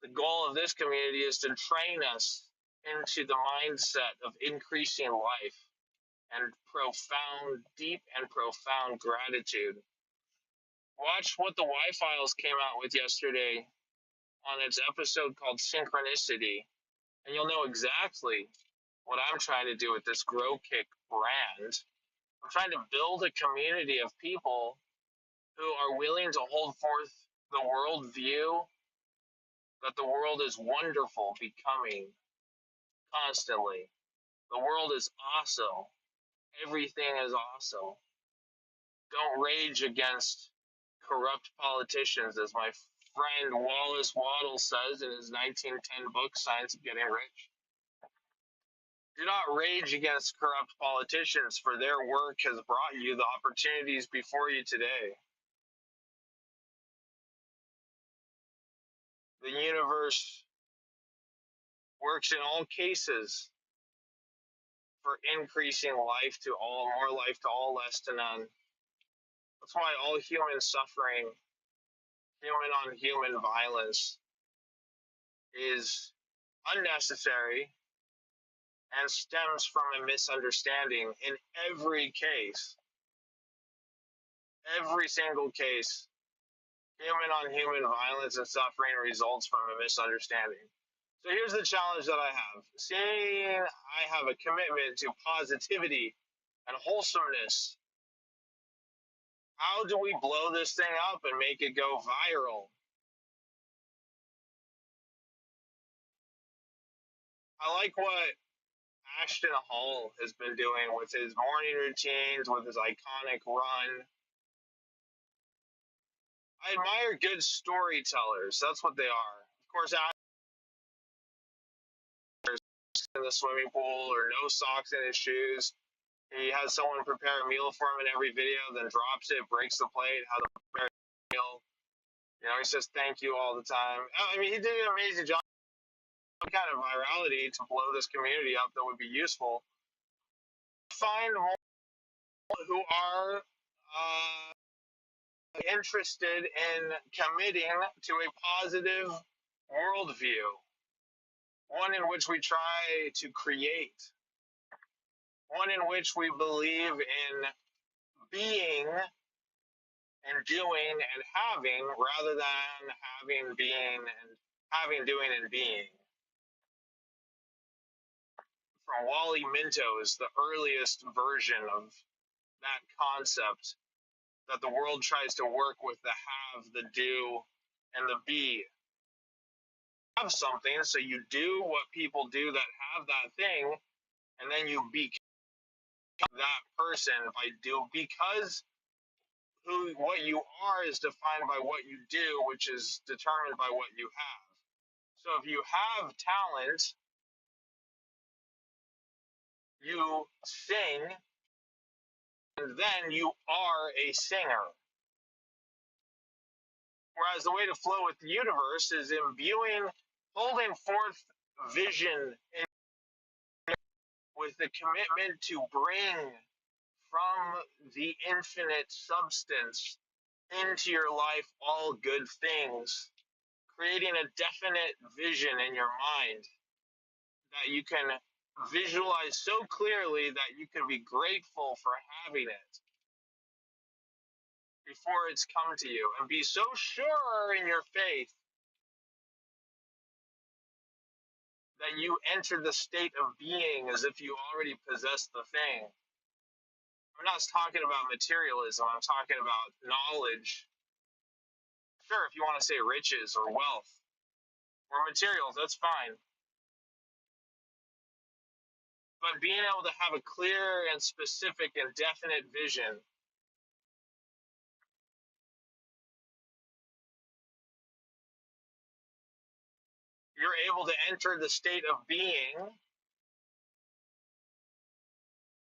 The goal of this community is to train us into the mindset of increasing life and profound, deep and profound gratitude. Watch what the Y-Files came out with yesterday on its episode called Synchronicity, and you'll know exactly what I'm trying to do with this Grow Kick brand. I'm trying to build a community of people who are willing to hold forth the world view that the world is wonderful, becoming constantly. The world is awesome. Everything is awesome. Don't rage against corrupt politicians, as my friend Wallace Waddle says in his 1910 book, Science of Getting Rich. Do not rage against corrupt politicians, for their work has brought you the opportunities before you today. The universe works in all cases for increasing life to all, more life to all, less to none. That's why all human suffering, human on human violence, is unnecessary and stems from a misunderstanding in every case. Every single case, human on human violence and suffering results from a misunderstanding. So here's the challenge that I have. Saying I have a commitment to positivity and wholesomeness, how do we blow this thing up and make it go viral? I like what Ashton Hall has been doing with his morning routines, with his iconic run. I admire good storytellers. That's what they are. Of course, in the swimming pool or no socks in his shoes. He has someone prepare a meal for him in every video, then drops it, breaks the plate, how to prepare a meal. You know, he says thank you all the time. I mean, he did an amazing job. Some kind of virality to blow this community up that would be useful. Find more who are interested in committing to a positive worldview, one in which we try to create, one in which we believe in being and doing and having rather than having, being, and having, doing, and being. From Wally Minto is the earliest version of that concept that the world tries to work with the have, the do, and the be. Have something, so you do what people do that have that thing, and then you become that person by do, because what you are is defined by what you do, which is determined by what you have. So if you have talent, you sing, then you are a singer. Whereas the way to flow with the universe is imbuing, holding forth vision with the commitment to bring from the infinite substance into your life all good things, creating a definite vision in your mind that you can visualize so clearly that you can be grateful for having it before it's come to you, and be so sure in your faith that you enter the state of being as if you already possess the thing. I'm not talking about materialism, I'm talking about knowledge. Sure, if you want to say riches or wealth or materials, that's fine. But being able to have a clear and specific and definite vision, you're able to enter the state of being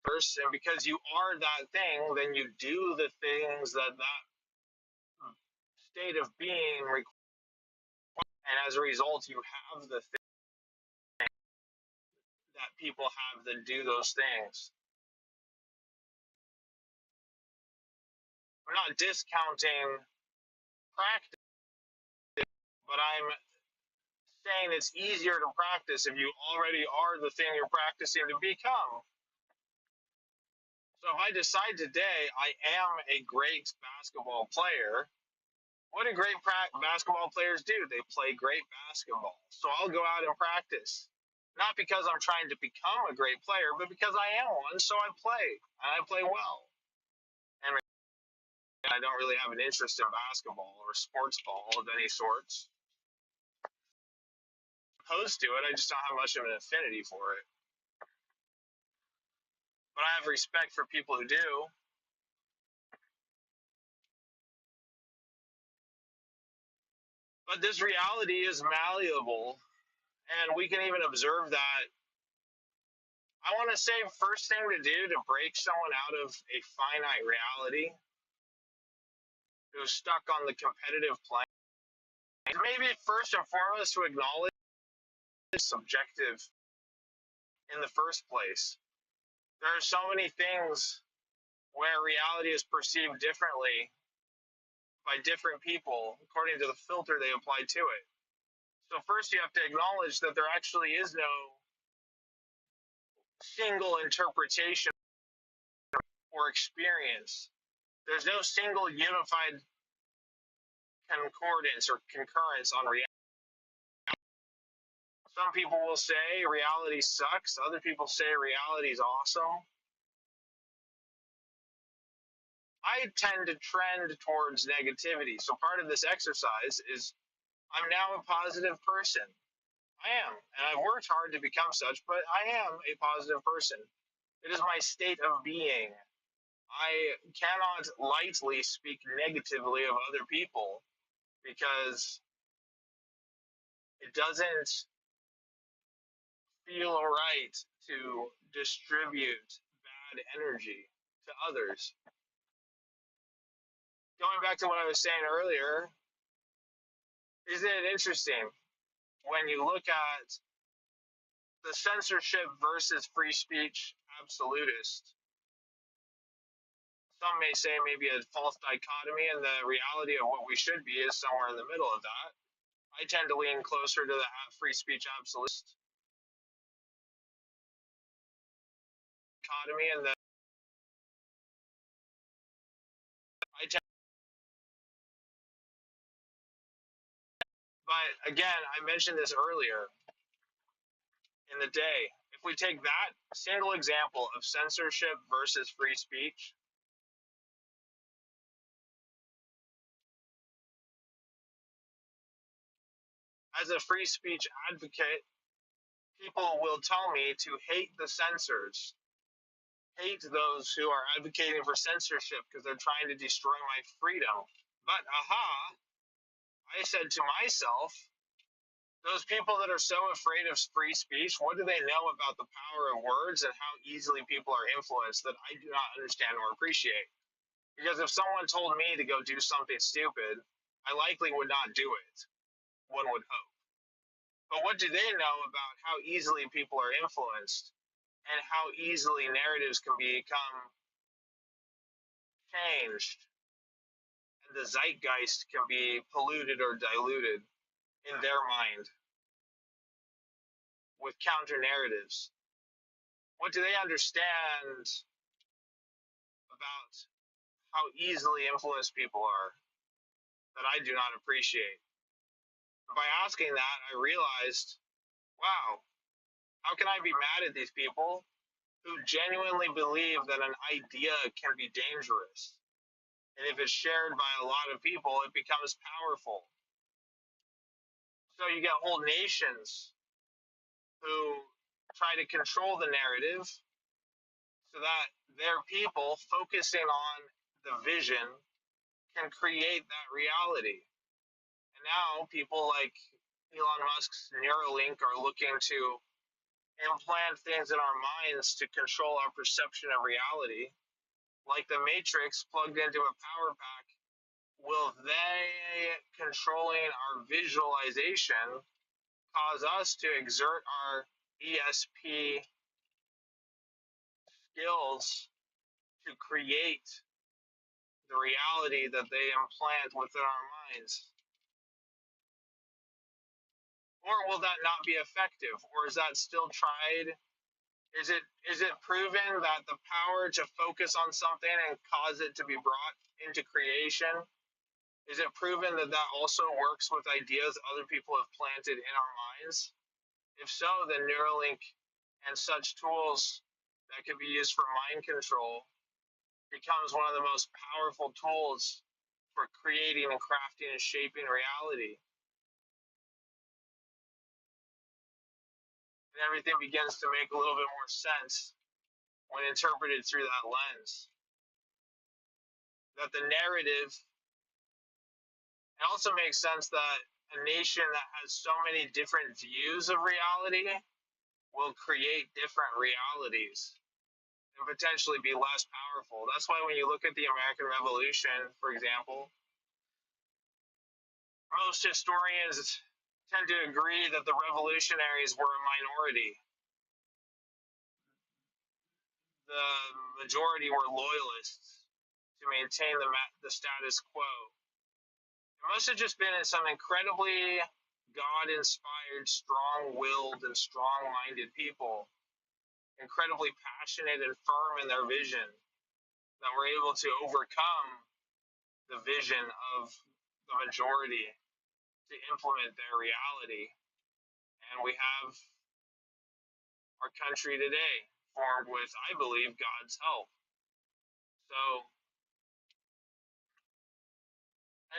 first, and because you are that thing, then you do the things that that state of being requires, and as a result, you have the thing that people have that do those things. I'm not discounting practice, but I'm saying it's easier to practice if you already are the thing you're practicing to become. So if I decide today I am a great basketball player, what do great basketball players do? They play great basketball. So I'll go out and practice. Not because I'm trying to become a great player, but because I am one, so I play. And I play well. And I don't really have an interest in basketball or sports ball of any sorts. Opposed to it, I just don't have much of an affinity for it. But I have respect for people who do. But this reality is malleable, and we can even observe that. I want to say first thing to do to break someone out of a finite reality who's stuck on the competitive plane, maybe first and foremost to acknowledge it's subjective in the first place. There are so many things where reality is perceived differently by different people according to the filter they apply to it. So first you have to acknowledge that there actually is no single interpretation or experience. There's no single unified concordance or concurrence on reality. Some people will say reality sucks. Other people say reality is awesome. I tend to trend towards negativity. So part of this exercise is I'm now a positive person. I am. And I've worked hard to become such, but I am a positive person. It is my state of being. I cannot lightly speak negatively of other people because it doesn't feel right to distribute bad energy to others. Going back to what I was saying earlier, isn't it interesting when you look at the censorship versus free speech absolutist? Some may say maybe a false dichotomy, and the reality of what we should be is somewhere in the middle of that. I tend to lean closer to the free speech absolutist dichotomy, and the I tend, but again, I mentioned this earlier in the day. If we take that single example of censorship versus free speech, as a free speech advocate, people will tell me to hate the censors, hate those who are advocating for censorship because they're trying to destroy my freedom. But aha, I said to myself, Those people that are so afraid of free speech, what do they know about the power of words and how easily people are influenced that I do not understand or appreciate? Because if someone told me to go do something stupid, I likely would not do it, one would hope. But what do they know about how easily people are influenced and how easily narratives can become changed and the zeitgeist can be polluted or diluted in their mind with counter narratives? What do they understand about how easily influenced people are that I do not appreciate? By asking that, I realized, wow, how can I be mad at these people who genuinely believe that an idea can be dangerous? And if it's shared by a lot of people, it becomes powerful. So you get whole nations who try to control the narrative so that their people focusing on the vision can create that reality. And now people like Elon Musk's Neuralink are looking to implant things in our minds to control our perception of reality, like the Matrix plugged into a power pack. Will they, controlling our visualization, cause us to exert our ESP skills to create the reality that they implant within our minds? Or will that not be effective? Or is that still tried? Is it proven that the power to focus on something and cause it to be brought into creation, is it proven that that also works with ideas other people have planted in our minds? If so, then Neuralink and such tools that can be used for mind control becomes one of the most powerful tools for creating and crafting and shaping reality. And everything begins to make a little bit more sense when interpreted through that lens. That the narrative, it also makes sense that a nation that has so many different views of reality will create different realities and potentially be less powerful. That's why when you look at the American Revolution, for example, most historians tend to agree that the revolutionaries were a minority. The majority were loyalists to maintain the status quo. It must have just been in some incredibly God inspired, strong willed, and strong minded people, incredibly passionate and firm in their vision, that were able to overcome the vision of the majority to implement their reality. And we have our country today formed with, I believe, God's help. So,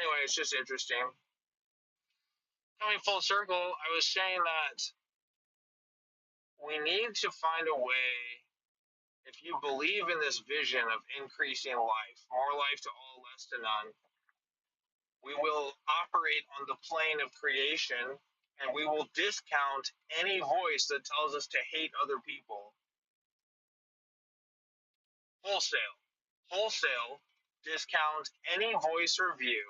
anyway, it's just interesting. Coming full circle, I was saying that we need to find a way, if you believe in this vision of increasing life, more life to all, less to none, we will operate on the plane of creation and we will discount any voice that tells us to hate other people. Wholesale. Wholesale discount any voice or view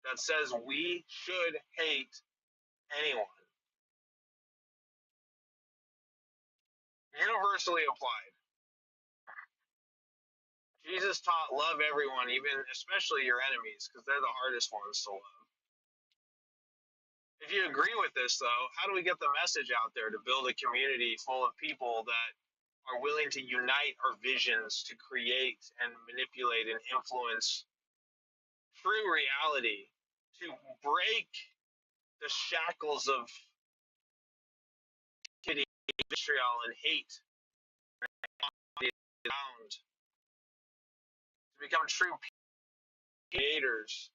that says we should hate anyone. Universally applied. Jesus taught love everyone, even especially your enemies, because they're the hardest ones to love. If you agree with this, though, how do we get the message out there to build a community full of people that are willing to unite our visions to create and manipulate and influence true reality, to break the shackles of vitriol and hate, to become true creators?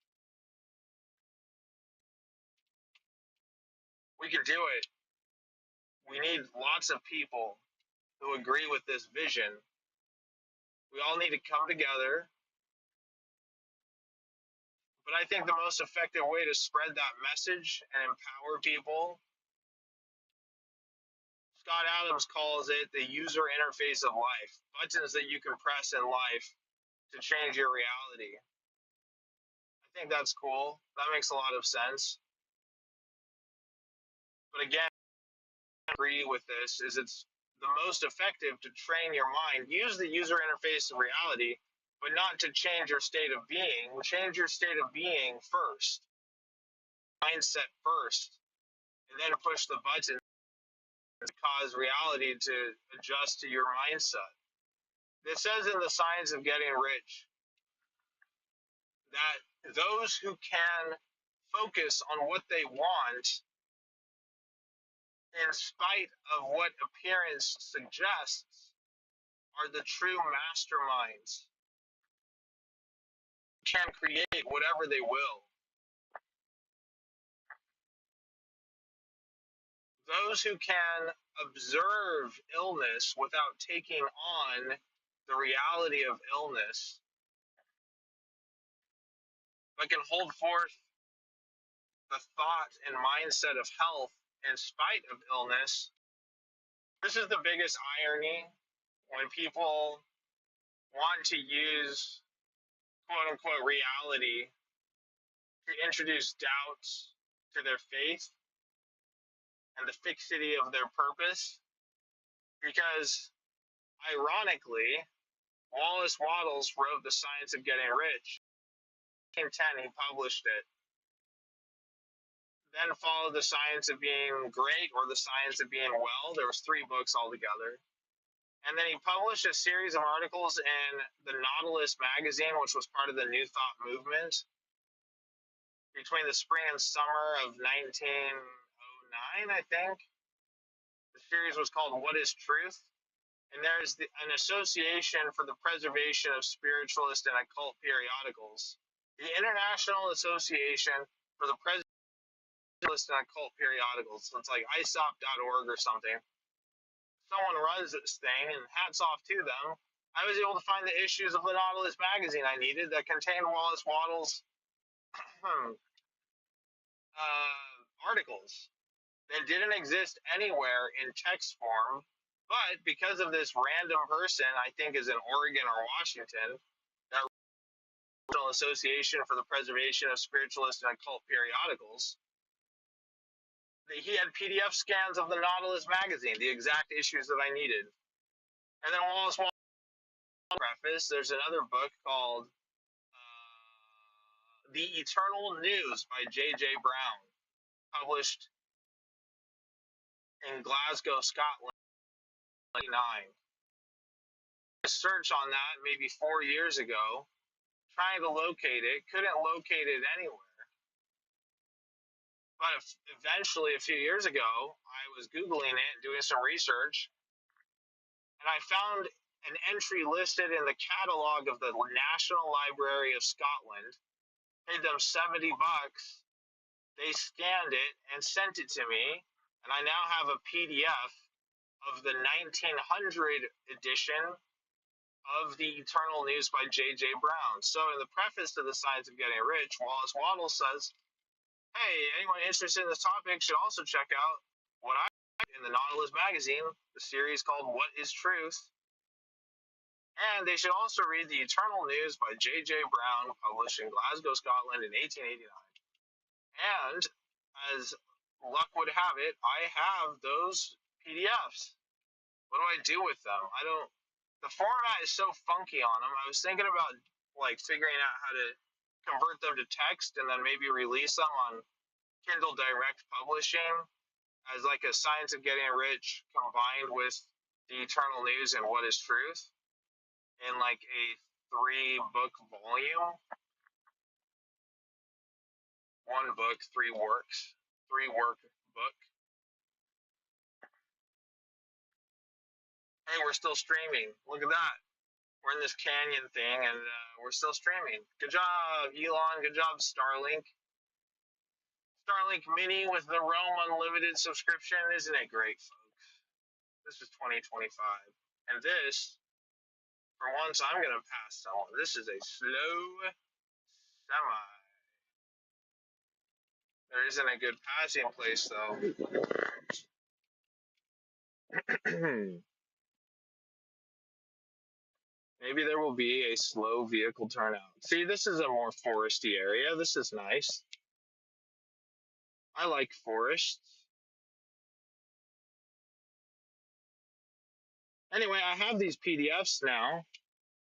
We can do it. We need lots of people who agree with this vision. We all need to come together. But I think the most effective way to spread that message and empower people Scott Adams calls it the user interface of life, buttons that you can press in life to change your reality. I think that's cool. That makes a lot of sense. But again, I agree with this is it's the most effective to train your mind. Use the user interface of reality, but not to change your state of being. Change your state of being first, mindset first, and then push the button to cause reality to adjust to your mindset. It says in the Science of Getting Rich that those who can focus on what they want in spite of what appearance suggests are the true masterminds, can create whatever they will. Those who can observe illness without taking on the reality of illness, but can hold forth the thought and mindset of health in spite of illness. This is the biggest irony when people want to use quote unquote reality to introduce doubts to their faith and the fixity of their purpose. Because ironically, Wallace Wattles wrote The Science of Getting Rich. In 1910, he published it. Then followed The Science of Being Great or The Science of Being Well. There was 3 books altogether. And then he published a series of articles in the Nautilus magazine, which was part of the New Thought movement, between the spring and summer of 1909, I think. The series was called What is Truth? And there's an association for the preservation of spiritualist and occult periodicals. The International Association for the Preservation and Occult Periodicals. So it's like isop.org or something. Someone runs this thing, and hats off to them. I was able to find the issues of the Nautilus magazine I needed that contained Wallace Wattles' articles. They didn't exist anywhere in text form, but because of this random person, I think is in Oregon or Washington, that Regional Association for the Preservation of Spiritualist and Occult Periodicals, he had PDF scans of the Nautilus magazine, the exact issues that I needed. And then Wallace preface, there's another book called The Eternal News by J.J. Brown, published in Glasgow, Scotland, 1999. I searched on that maybe 4 years ago, trying to locate it, couldn't locate it anywhere. But eventually, a few years ago, I was Googling it, doing some research, and I found an entry listed in the catalog of the National Library of Scotland. Paid them $70. They scanned it and sent it to me, and I now have a PDF of the 1900 edition of The Eternal News by J.J. Brown. So in the preface to The Science of Getting Rich, Wallace Wattles says, hey, anyone interested in this topic should also check out what I write in the Nautilus magazine, the series called What is Truth? And they should also read The Eternal News by J.J. Brown, published in Glasgow, Scotland in 1889. And as luck would have it, I have those PDFs. What do I do with them? I don't. The format is so funky on them. I was thinking about like figuring out how to convert them to text and then maybe release them on Kindle Direct Publishing as like a Science of Getting Rich combined with The Eternal News and What is Truth in like a 3-book volume. 1 book, 3 works, 3-work book. Hey, we're still streaming. Look at that. We're in this canyon thing, and we're still streaming. Good job, Elon. Good job, Starlink. Starlink Mini with the Roam Unlimited subscription. Isn't it great, folks? This is 2025. And this, for once, I'm going to pass someone. This is a slow semi. There isn't a good passing place, though. Maybe there will be a slow vehicle turnout. See, this is a more foresty area. This is nice. I like forests. Anyway, I have these PDFs now.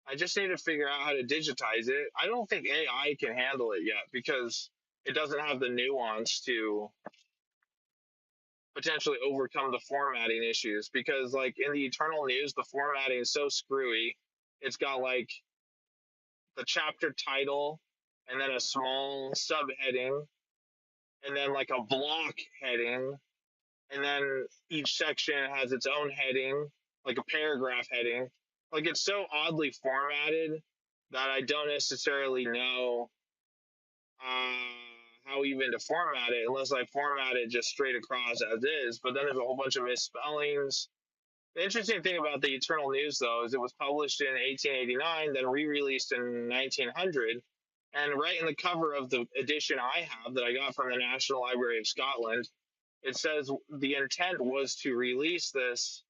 I just need to figure out how to digitize it. I don't think AI can handle it yet because it doesn't have the nuance to potentially overcome the formatting issues. Because, like, in the Eternal News, the formatting is so screwy. It's got, like, the chapter title and then a small subheading and then, like, a block heading. And then each section has its own heading, like a paragraph heading. Like, it's so oddly formatted that I don't necessarily know how even to format it unless I format it just straight across as is. But then there's a whole bunch of misspellings. The interesting thing about the Eternal News, though, is it was published in 1889, then re-released in 1900. And right in the cover of the edition I have that I got from the National Library of Scotland, it says the intent was to release this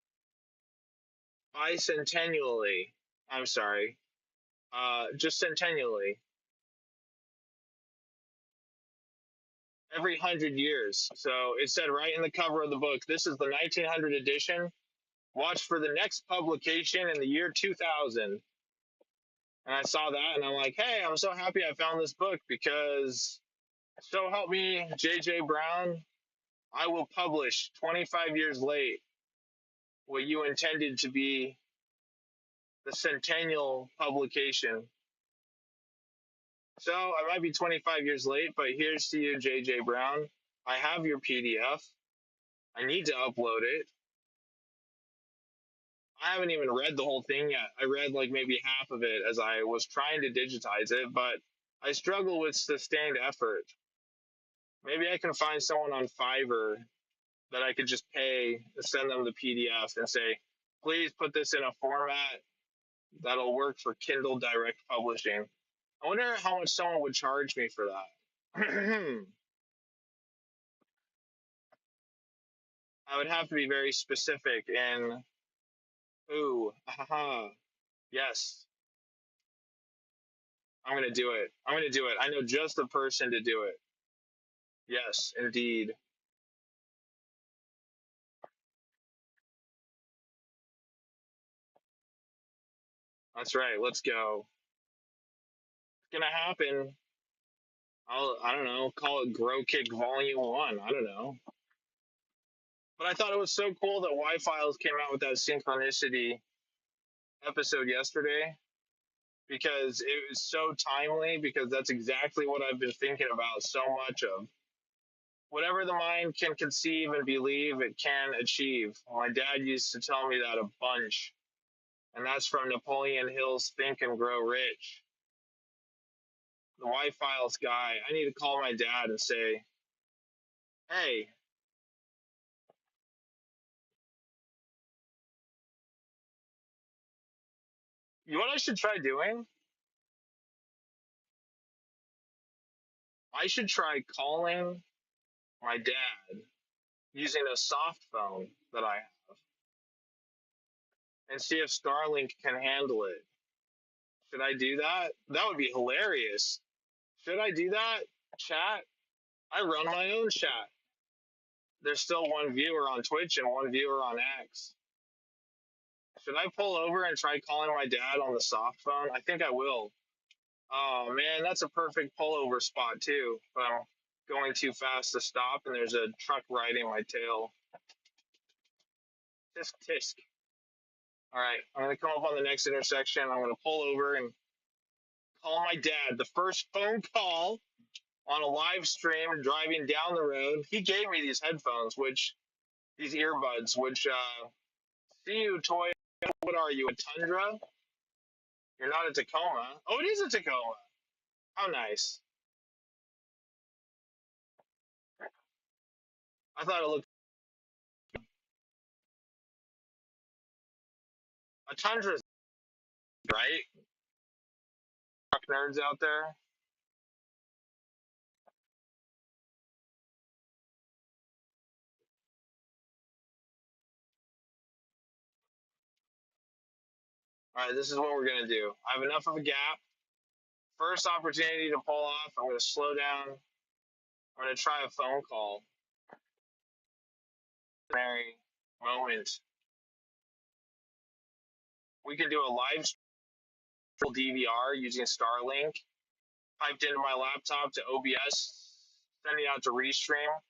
bicentennially. I'm sorry, just centennially, every 100 years. So it said right in the cover of the book, this is the 1900 edition. Watch for the next publication in the year 2000. And I saw that and I'm like, hey, I'm so happy I found this book because so help me, J.J. Brown, I will publish 25 years late what you intended to be the centennial publication. So I might be 25 years late, but here's to you, J.J. Brown. I have your PDF. I need to upload it. I haven't even read the whole thing yet. I read like maybe half of it as I was trying to digitize it, but I struggle with sustained effort. Maybe I can find someone on Fiverr that I could just pay to send them the PDF and say, please put this in a format that'll work for Kindle Direct Publishing. I wonder how much someone would charge me for that. I would have to be very specific and ooh, haha, yes, I'm gonna do it. I'm gonna do it. I know just the person to do it. Yes, indeed. That's right. Let's go. It's gonna happen. I don't know, call it Grow Kick Volume 1. I don't know. But I thought it was so cool that Y Files came out with that synchronicity episode yesterday because it was so timely because that's exactly what I've been thinking about so much of. Whatever the mind can conceive and believe, it can achieve. My dad used to tell me that a bunch, and that's from Napoleon Hill's Think and Grow Rich. The Y Files guy. I need to call my dad and say, hey, you know what I should try doing? I should try calling my dad using a soft phone that I have and see if Starlink can handle it. Should I do that? That would be hilarious. Should I do that? Chat? I run my own chat. There's still one viewer on Twitch and one viewer on X. Should I pull over and try calling my dad on the soft phone? I think I will. Oh man, that's a perfect pullover spot too. But I'm going too fast to stop and there's a truck riding my tail. Tisk tisk. Alright, I'm gonna come up on the next intersection. I'm gonna pull over and call my dad. The first phone call on a live stream driving down the road. He gave me these headphones, these earbuds, see you, Toy. What are you, a Tundra? You're not a Tacoma. Oh, it is a Tacoma. How nice. I thought it looked a Tundra, right? Truck nerds out there. All right, this is what we're gonna do. I have enough of a gap. First opportunity to pull off. I'm gonna slow down. I'm gonna try a phone call. Mary moment. We can do a live DVR using Starlink, piped into my laptop to OBS, sending out to Restream.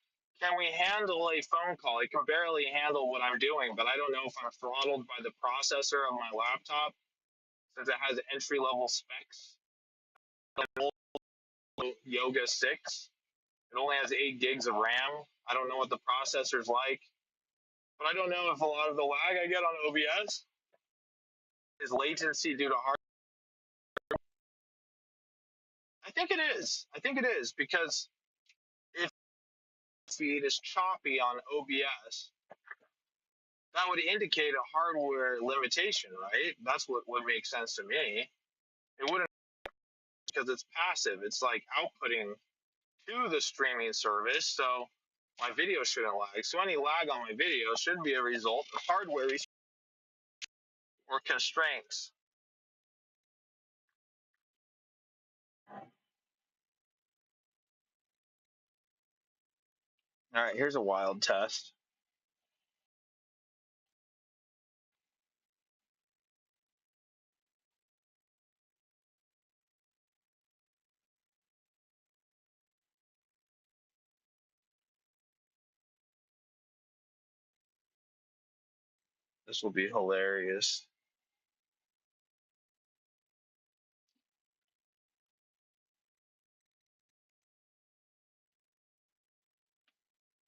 Can we handle a phone call? It can barely handle what I'm doing, but I don't know if I'm throttled by the processor of my laptop since it has entry level specs. Yoga 6. It only has 8 gigs of RAM. I don't know what the processor's like, but I don't know if a lot of the lag I get on OBS is latency due to hard. I think it is. I think it is because if feed is choppy on OBS, that would indicate a hardware limitation, right? That's what would make sense to me. It wouldn't because it's passive. It's like outputting to the streaming service, so my video shouldn't lag. So any lag on my video should be a result of hardware or constraints. All right, here's a wild test. This will be hilarious.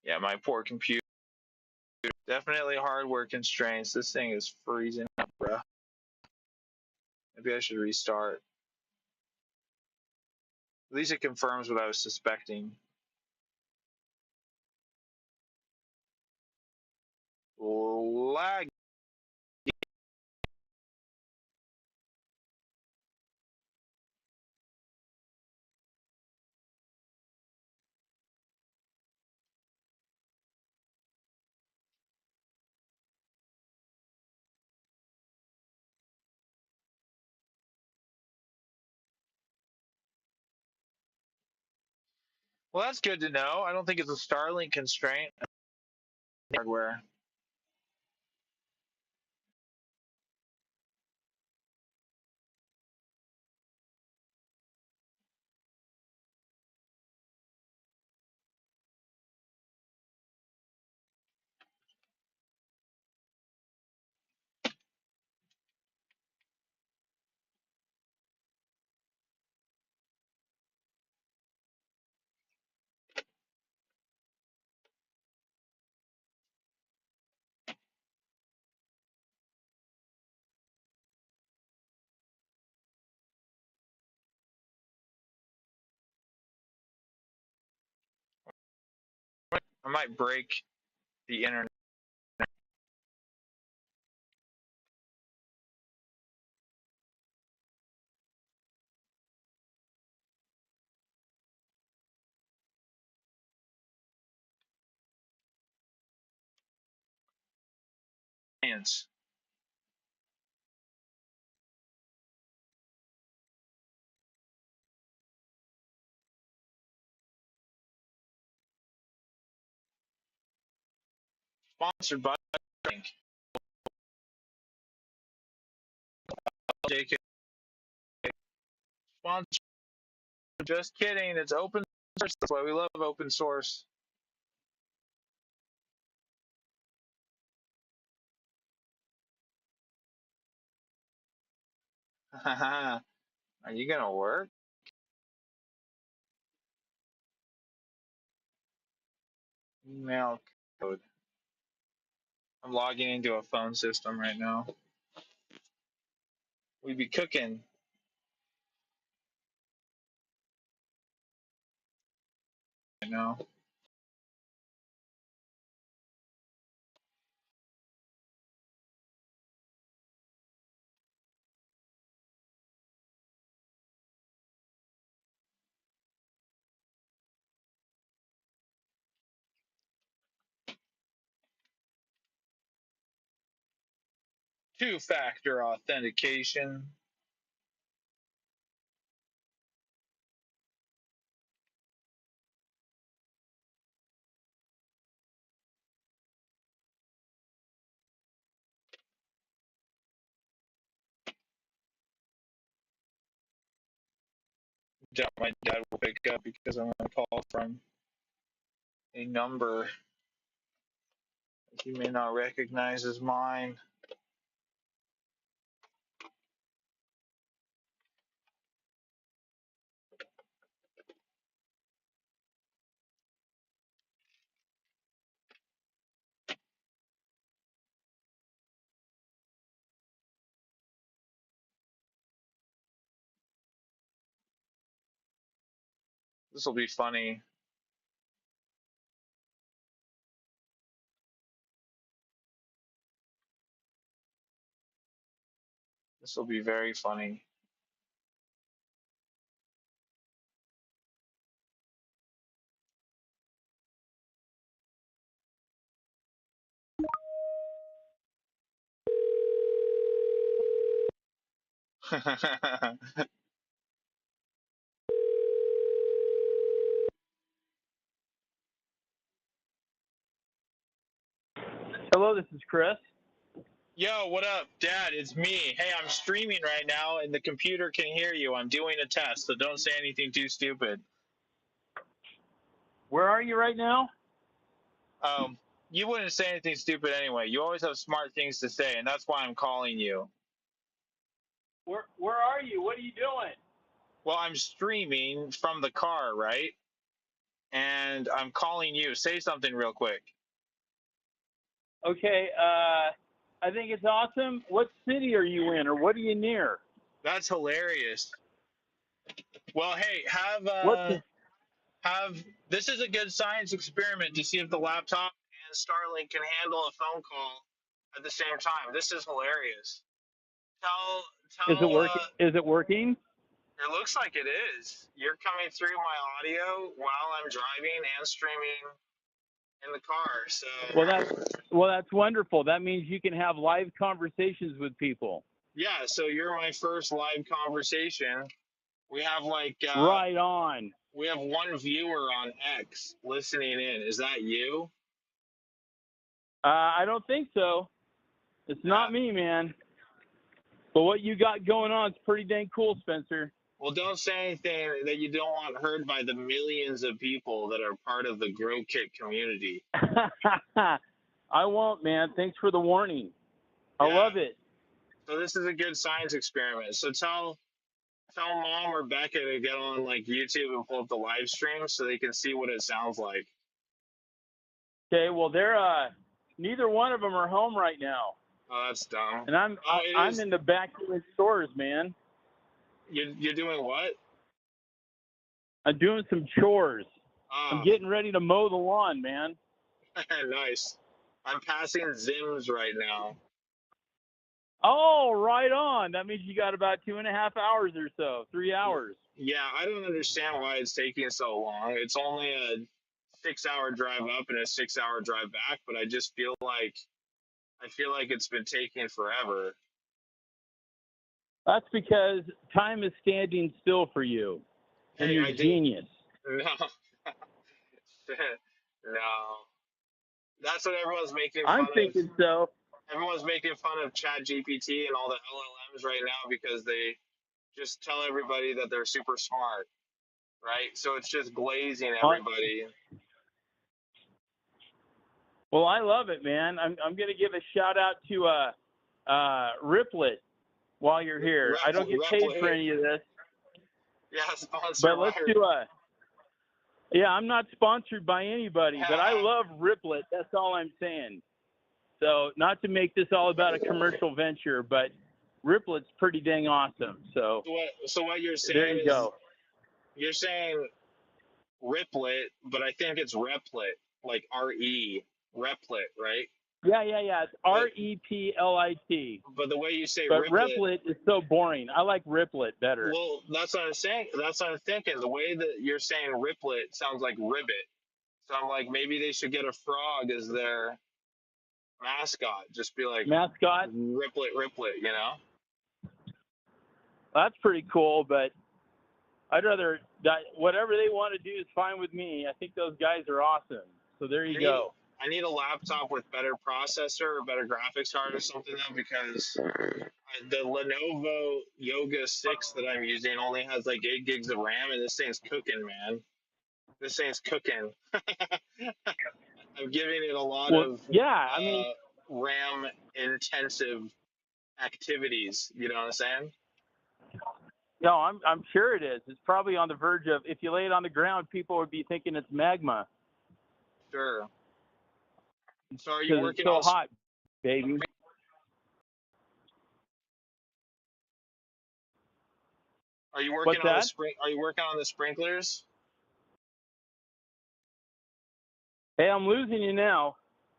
Yeah, my poor computer. Definitely hardware constraints. This thing is freezing up, bro. Maybe I should restart. At least it confirms what I was suspecting. Lag. Well, that's good to know. I don't think it's a Starlink constraint. Hardware. I might break the internet. Sponsored by JK. Sponsored. Just kidding. It's open source. That's why we love open source. Are you gonna work? Email code. I'm logging into a phone system right now. We be cooking right now. Two-factor authentication. Doubt my dad will pick up because I'm going to call from a number he may not recognize as mine. This will be funny. This will be very funny. Hello, this is Chris. Yo, what up, Dad? It's me. Hey, I'm streaming right now and the computer can hear you. I'm doing a test, so don't say anything too stupid. Where are you right now? You wouldn't say anything stupid anyway. You always have smart things to say, and that's why I'm calling you. Where are you? What are you doing? Well, I'm streaming from the car, right? And I'm calling you. Say something real quick. Okay, I think it's awesome. What city are you in, or what are you near? That's hilarious. Well, hey, What? have this is a good science experiment to see if the laptop and Starlink can handle a phone call at the same time. This is hilarious. Tell Is it tell working? Is it working? It looks like it is. You're coming through my audio while I'm driving and streaming in the car. So That's wonderful. That means you can have live conversations with people. yeah, so you're my first live conversation. We have Right on. we have one viewer on X listening in. Is that you? I don't think so. It's not me, man. But what you got going on is pretty dang cool, Spencer. Well, don't say anything that you don't want heard by the millions of people that are part of the Grow Kit community. I won't, man. Thanks for the warning. I love it. So this is a good science experiment. So tell Mom or Becca to get on like YouTube and pull up the live stream so they can see what it sounds like. Okay, well they're neither one of them are home right now. Oh, that's dumb. And I'm in the back doing stores, man. You're doing what? I'm doing some chores. I'm getting ready to mow the lawn, man. Nice. I'm passing Zims right now. Oh, right on. That means you got about 2.5 hours or so, 3 hours. Yeah, I don't understand why it's taking so long. It's only a 6-hour drive up and a 6-hour drive back, but I just feel like it's been taking forever. That's because time is standing still for you. And you're genius. No. No. That's what everyone's making I'm fun of. thinking so. Everyone's making fun of ChatGPT and all the LLMs right now because they just tell everybody that they're super smart, right? So it's just glazing everybody. Well, I love it, man. I'm going to give a shout out to Riplet while you're here. I don't get paid for any of this. Yeah, sponsor. But let's do yeah, I'm not sponsored by anybody, but I love Riplet. That's all I'm saying. So not to make this all about a commercial venture, but Riplet's pretty dang awesome. So what you're saying there you go. You're saying Riplet, but I think it's Replit, like R-E, Replit, right? Yeah. It's R-E-P-L-I-T. But the way you say but Riplet, Replit is so boring. I like Riplet better. Well, that's what I'm saying. That's what I'm thinking. The way that you're saying Riplet sounds like ribbit. So I'm like, maybe they should get a frog as their mascot. Just be like mascot. Riplet, you know? That's pretty cool, but I'd rather that whatever they want to do is fine with me. I think those guys are awesome. So there you go. I need a laptop with better processor or better graphics card or something though, because the Lenovo Yoga 6 that I'm using only has like 8 gigs of RAM, and this thing's cooking, man. This thing's cooking. I'm giving it a lot Well, of yeah, I mean, RAM intensive activities. You know what I'm saying? no, I'm sure it is. It's probably on the verge of, if you lay it on the ground, people would be thinking it's magma Sure. So are you because it's working so on? hot, baby. Are you working What's on the that? spring? Are you working on the sprinklers? Hey, I'm losing you now.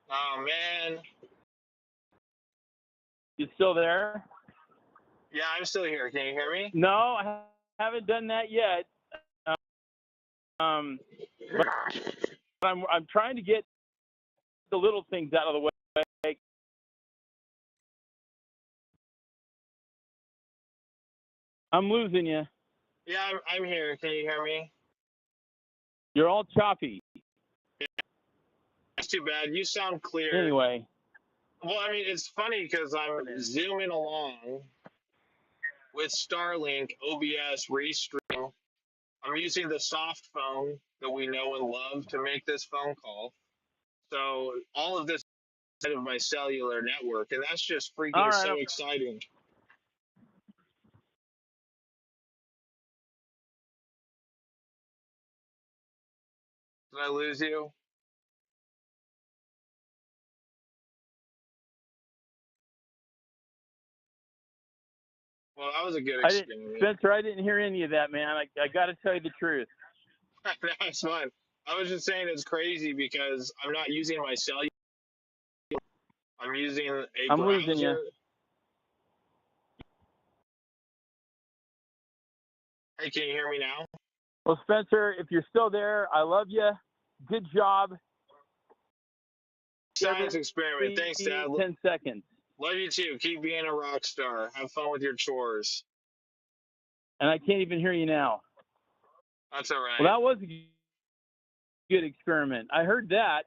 Oh man. You still there? Yeah, I'm still here. Can you hear me? No, I haven't done that yet. Um, but I'm trying to get the little things out of the way. I'm losing you. Yeah, I'm here. Can you hear me? You're all choppy. That's too bad. You sound clear. Anyway. Well, I mean, it's funny because I'm zooming along with Starlink, OBS, Restream. I'm using the soft phone that we know and love to make this phone call. So all of this is out of my cellular network, and that's just All freaking right. so exciting. Did I lose you? Well, that was a good experiment. Spencer, I didn't hear any of that, man. I got to tell you the truth. That's fun. I was just saying it's crazy because I'm not using my cellular. I'm using a I'm browser. losing you. Hey, can you hear me now? Well, Spencer, if you're still there, I love you. Good job. Science experiment. Thanks, Dad. 10 seconds. Love you too. Keep being a rock star. Have fun with your chores. And I can't even hear you now. That's all right. Well, that was a good experiment. I heard that.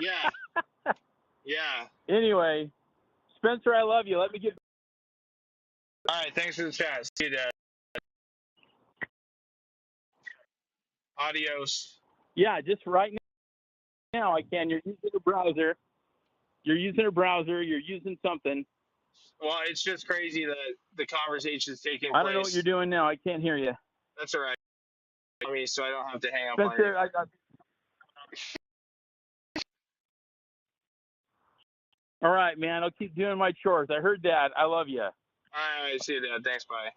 Yeah. Yeah. Anyway, Spencer, I love you. Let me get. All right. Thanks for the chat. See you, Dad. Adios. Yeah, just right now I can. You're using a browser. You're using something. Well, it's just crazy that the conversation's taking place. I don't know what you're doing now. I can't hear you. That's all right. I mean, so I don't have to hang up Spencer, on you. All right, man. I'll keep doing my chores. I heard that. I love you. All right. See you, Dad. Thanks. Bye.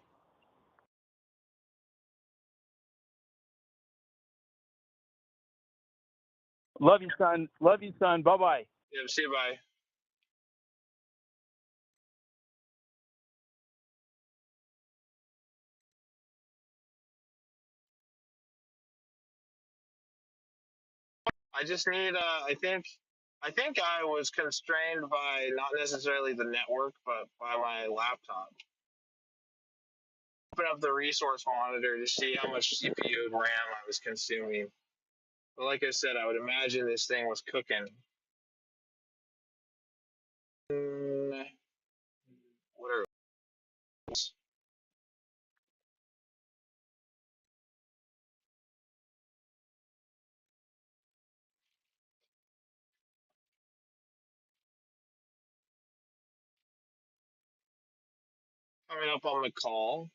Love you, son. Love you, son. Bye-bye. Yeah. See you. Bye. I just need. I think I was constrained by not necessarily the network, but by my laptop. Open up the resource monitor to see how much CPU and RAM I was consuming. But like I said, I would imagine this thing was cooking. What are those? Coming up on the call.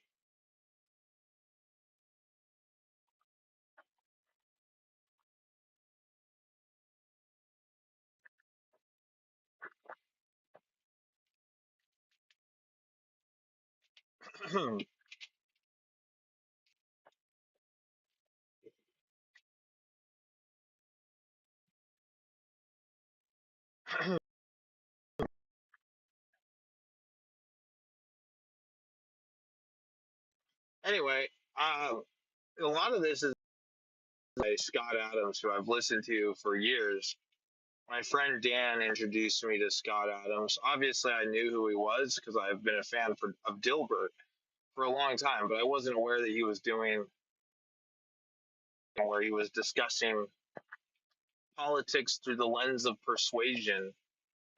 Anyway, a lot of this is by Scott Adams, who I've listened to for years. My friend Dan introduced me to Scott Adams. Obviously, I knew who he was because I've been a fan of Dilbert for a long time, but I wasn't aware that he was doing where he was discussing politics through the lens of persuasion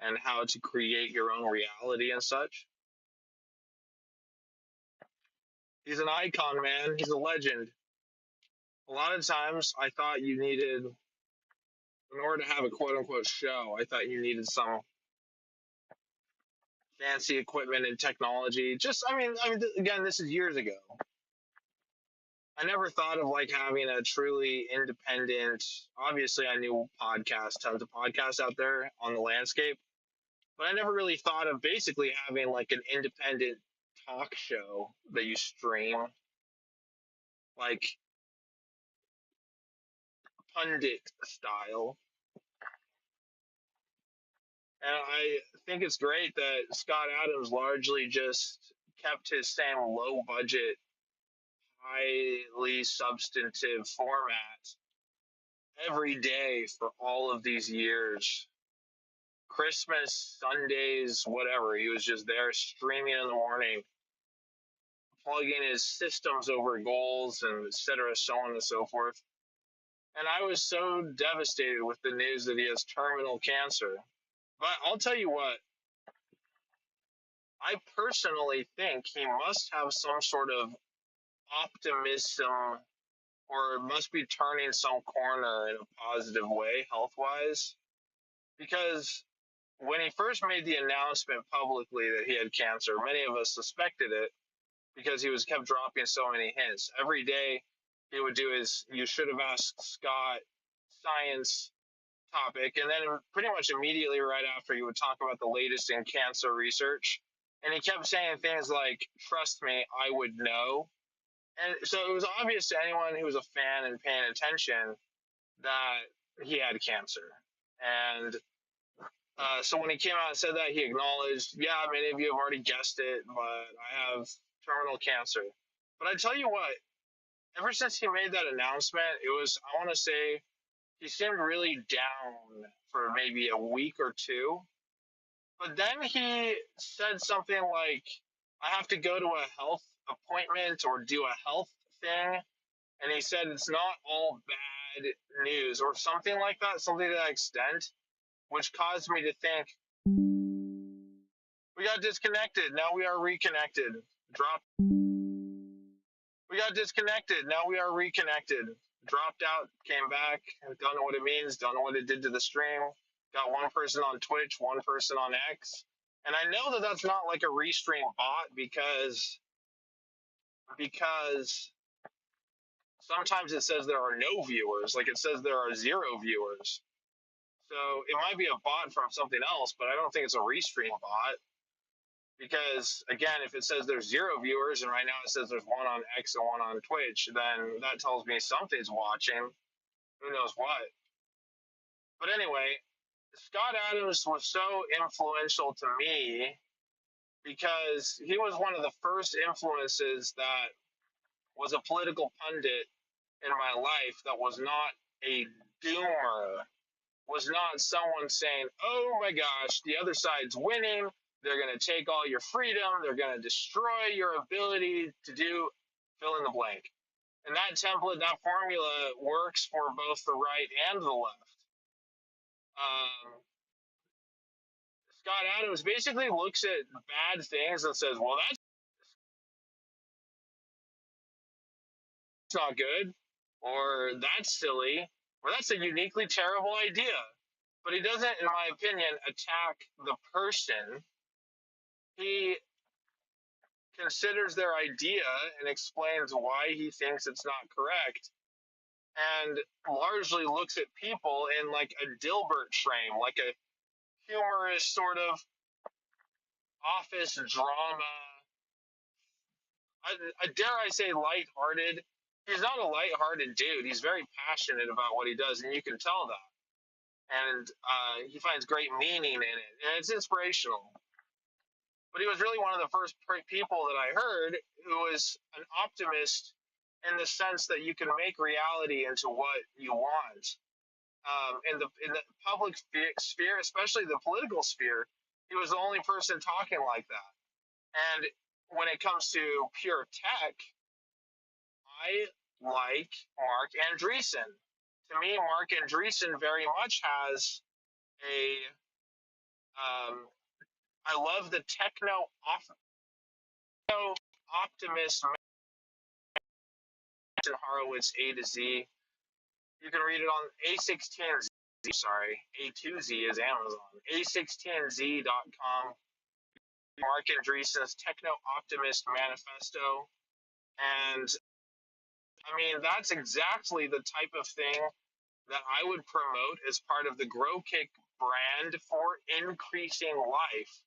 and how to create your own reality and such. He's an icon, man. He's a legend. A lot of times I thought you needed, in order to have a quote unquote show, I thought you needed some fancy equipment and technology. Again, this is years ago. I never thought of like having a truly independent. Obviously, I knew podcasts, tons of podcasts out there on the landscape, but I never really thought of basically having like an independent talk show that you stream, like pundit style. And I think it's great that Scott Adams largely just kept his same low budget, highly substantive format every day for all of these years. Christmas, Sundays, whatever. He was just there streaming in the morning, plugging his systems over goals and et cetera, so on and so forth. And I was so devastated with the news that he has terminal cancer. But I'll tell you what, I personally think he must have some sort of optimism or must be turning some corner in a positive way, health wise. Because when he first made the announcement publicly that he had cancer, many of us suspected it because he was kept dropping so many hints. Every day he would do his "you should have asked Scott" science topic, and then pretty much immediately right after he would talk about the latest in cancer research. And he kept saying things like, "Trust me, I would know." And so it was obvious to anyone who was a fan and paying attention that he had cancer. And so when he came out and said that, he acknowledged, yeah, many of you have already guessed it, but I have terminal cancer. But I tell you what, ever since he made that announcement, it was, I want to say, he seemed really down for maybe a week or two. But then he said something like, I have to go to a health appointment or do a health thing. And he said it's not all bad news or something like that, something to that extent, which caused me to think we got disconnected. Now we are reconnected. Drop. We got disconnected. Now we are reconnected. Dropped out, came back. Don't know what it means. Don't know what it did to the stream. Got one person on Twitch, one person on X. And I know that that's not like a restream bot because sometimes it says there are no viewers. Like it says there are 0 viewers. So it might be a bot from something else, but I don't think it's a restream bot. Because again, if it says there's 0 viewers and right now it says there's one on X and one on Twitch, then that tells me something's watching. Who knows what? But anyway, Scott Adams was so influential to me because he was one of the first influences that was a political pundit in my life that was not a doomer, was not someone saying, oh my gosh, the other side's winning. They're going to take all your freedom. They're going to destroy your ability to do fill in the blank. And that template, that formula works for both the right and the left. Scott Adams basically looks at bad things and says, well, that's not good, or that's silly, or that's a uniquely terrible idea. But he doesn't, in my opinion, attack the person. He considers their idea and explains why he thinks it's not correct, and largely looks at people in like a Dilbert frame, like a humorous sort of office drama. I dare I say lighthearted. He's not a lighthearted dude. He's very passionate about what he does, and you can tell that. And he finds great meaning in it, and it's inspirational. But he was really one of the first people that I heard who was an optimist in the sense that you can make reality into what you want. in the public sphere, especially the political sphere, he was the only person talking like that. And when it comes to pure tech, I like Mark Andreessen. To me, Mark Andreessen very much has a. I love the optimist Martin Horowitz A to Z. You can read it on A16Z. Sorry, A2Z is Amazon. A16Z.com. Mark Andreessen's Techno Optimist Manifesto. And I mean, that's exactly the type of thing that I would promote as part of the Grow Kick brand for increasing life.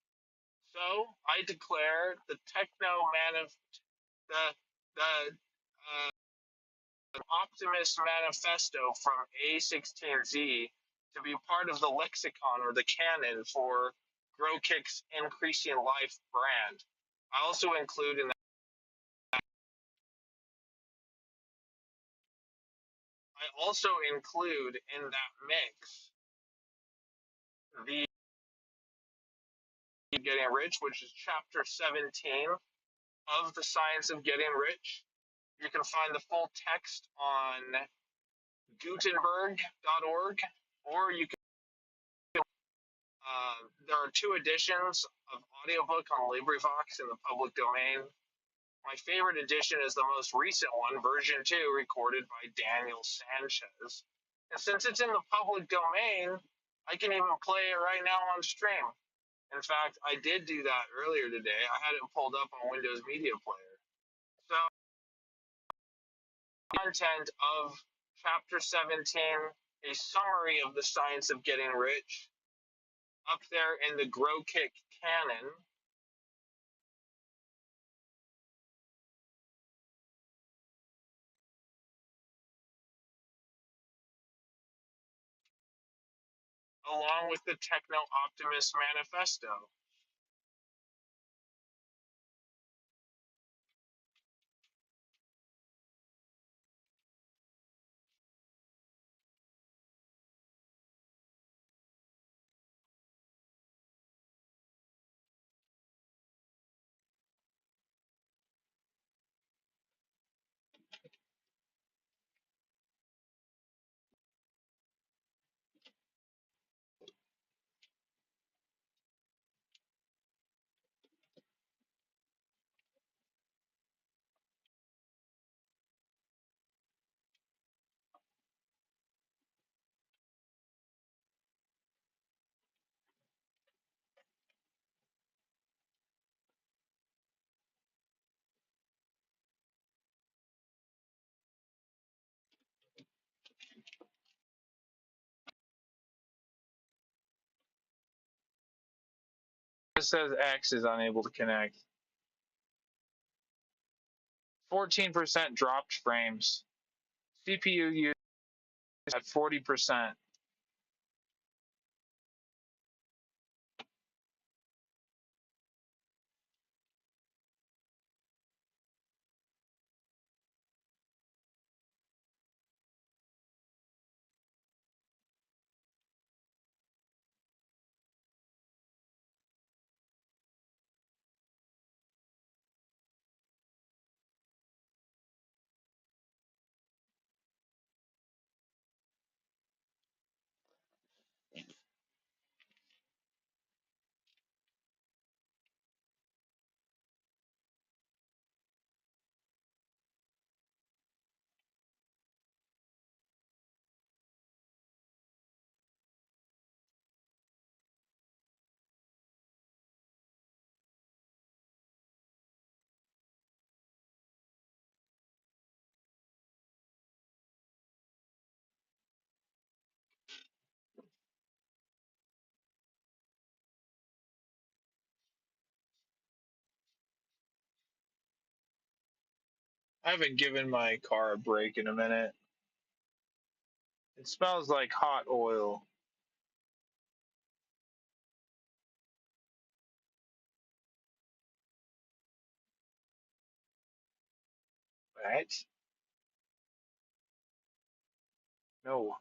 So I declare the the the Optimist Manifesto from A16Z to be part of the lexicon or the canon for Grow Kick's Increasing Life brand. I also include in that, I also include in that mix the Getting Rich, which is chapter 17 of the Science of Getting Rich. You can find the full text on Gutenberg.org, or you can. There are two editions of audiobook on LibriVox in the public domain. My favorite edition is the most recent one, version 2, recorded by Daniel Sanchez. And since it's in the public domain, I can even play it right now on stream. In fact, I did do that earlier today. I had it pulled up on Windows Media Player. So, content of chapter 17, a summary of the science of getting rich, up there in the Grow Kick canon. Along with the Techno Optimist Manifesto. It says X is unable to connect. 14% dropped frames. CPU use at 40%. I haven't given my car a break in a minute. It smells like hot oil. Right? No.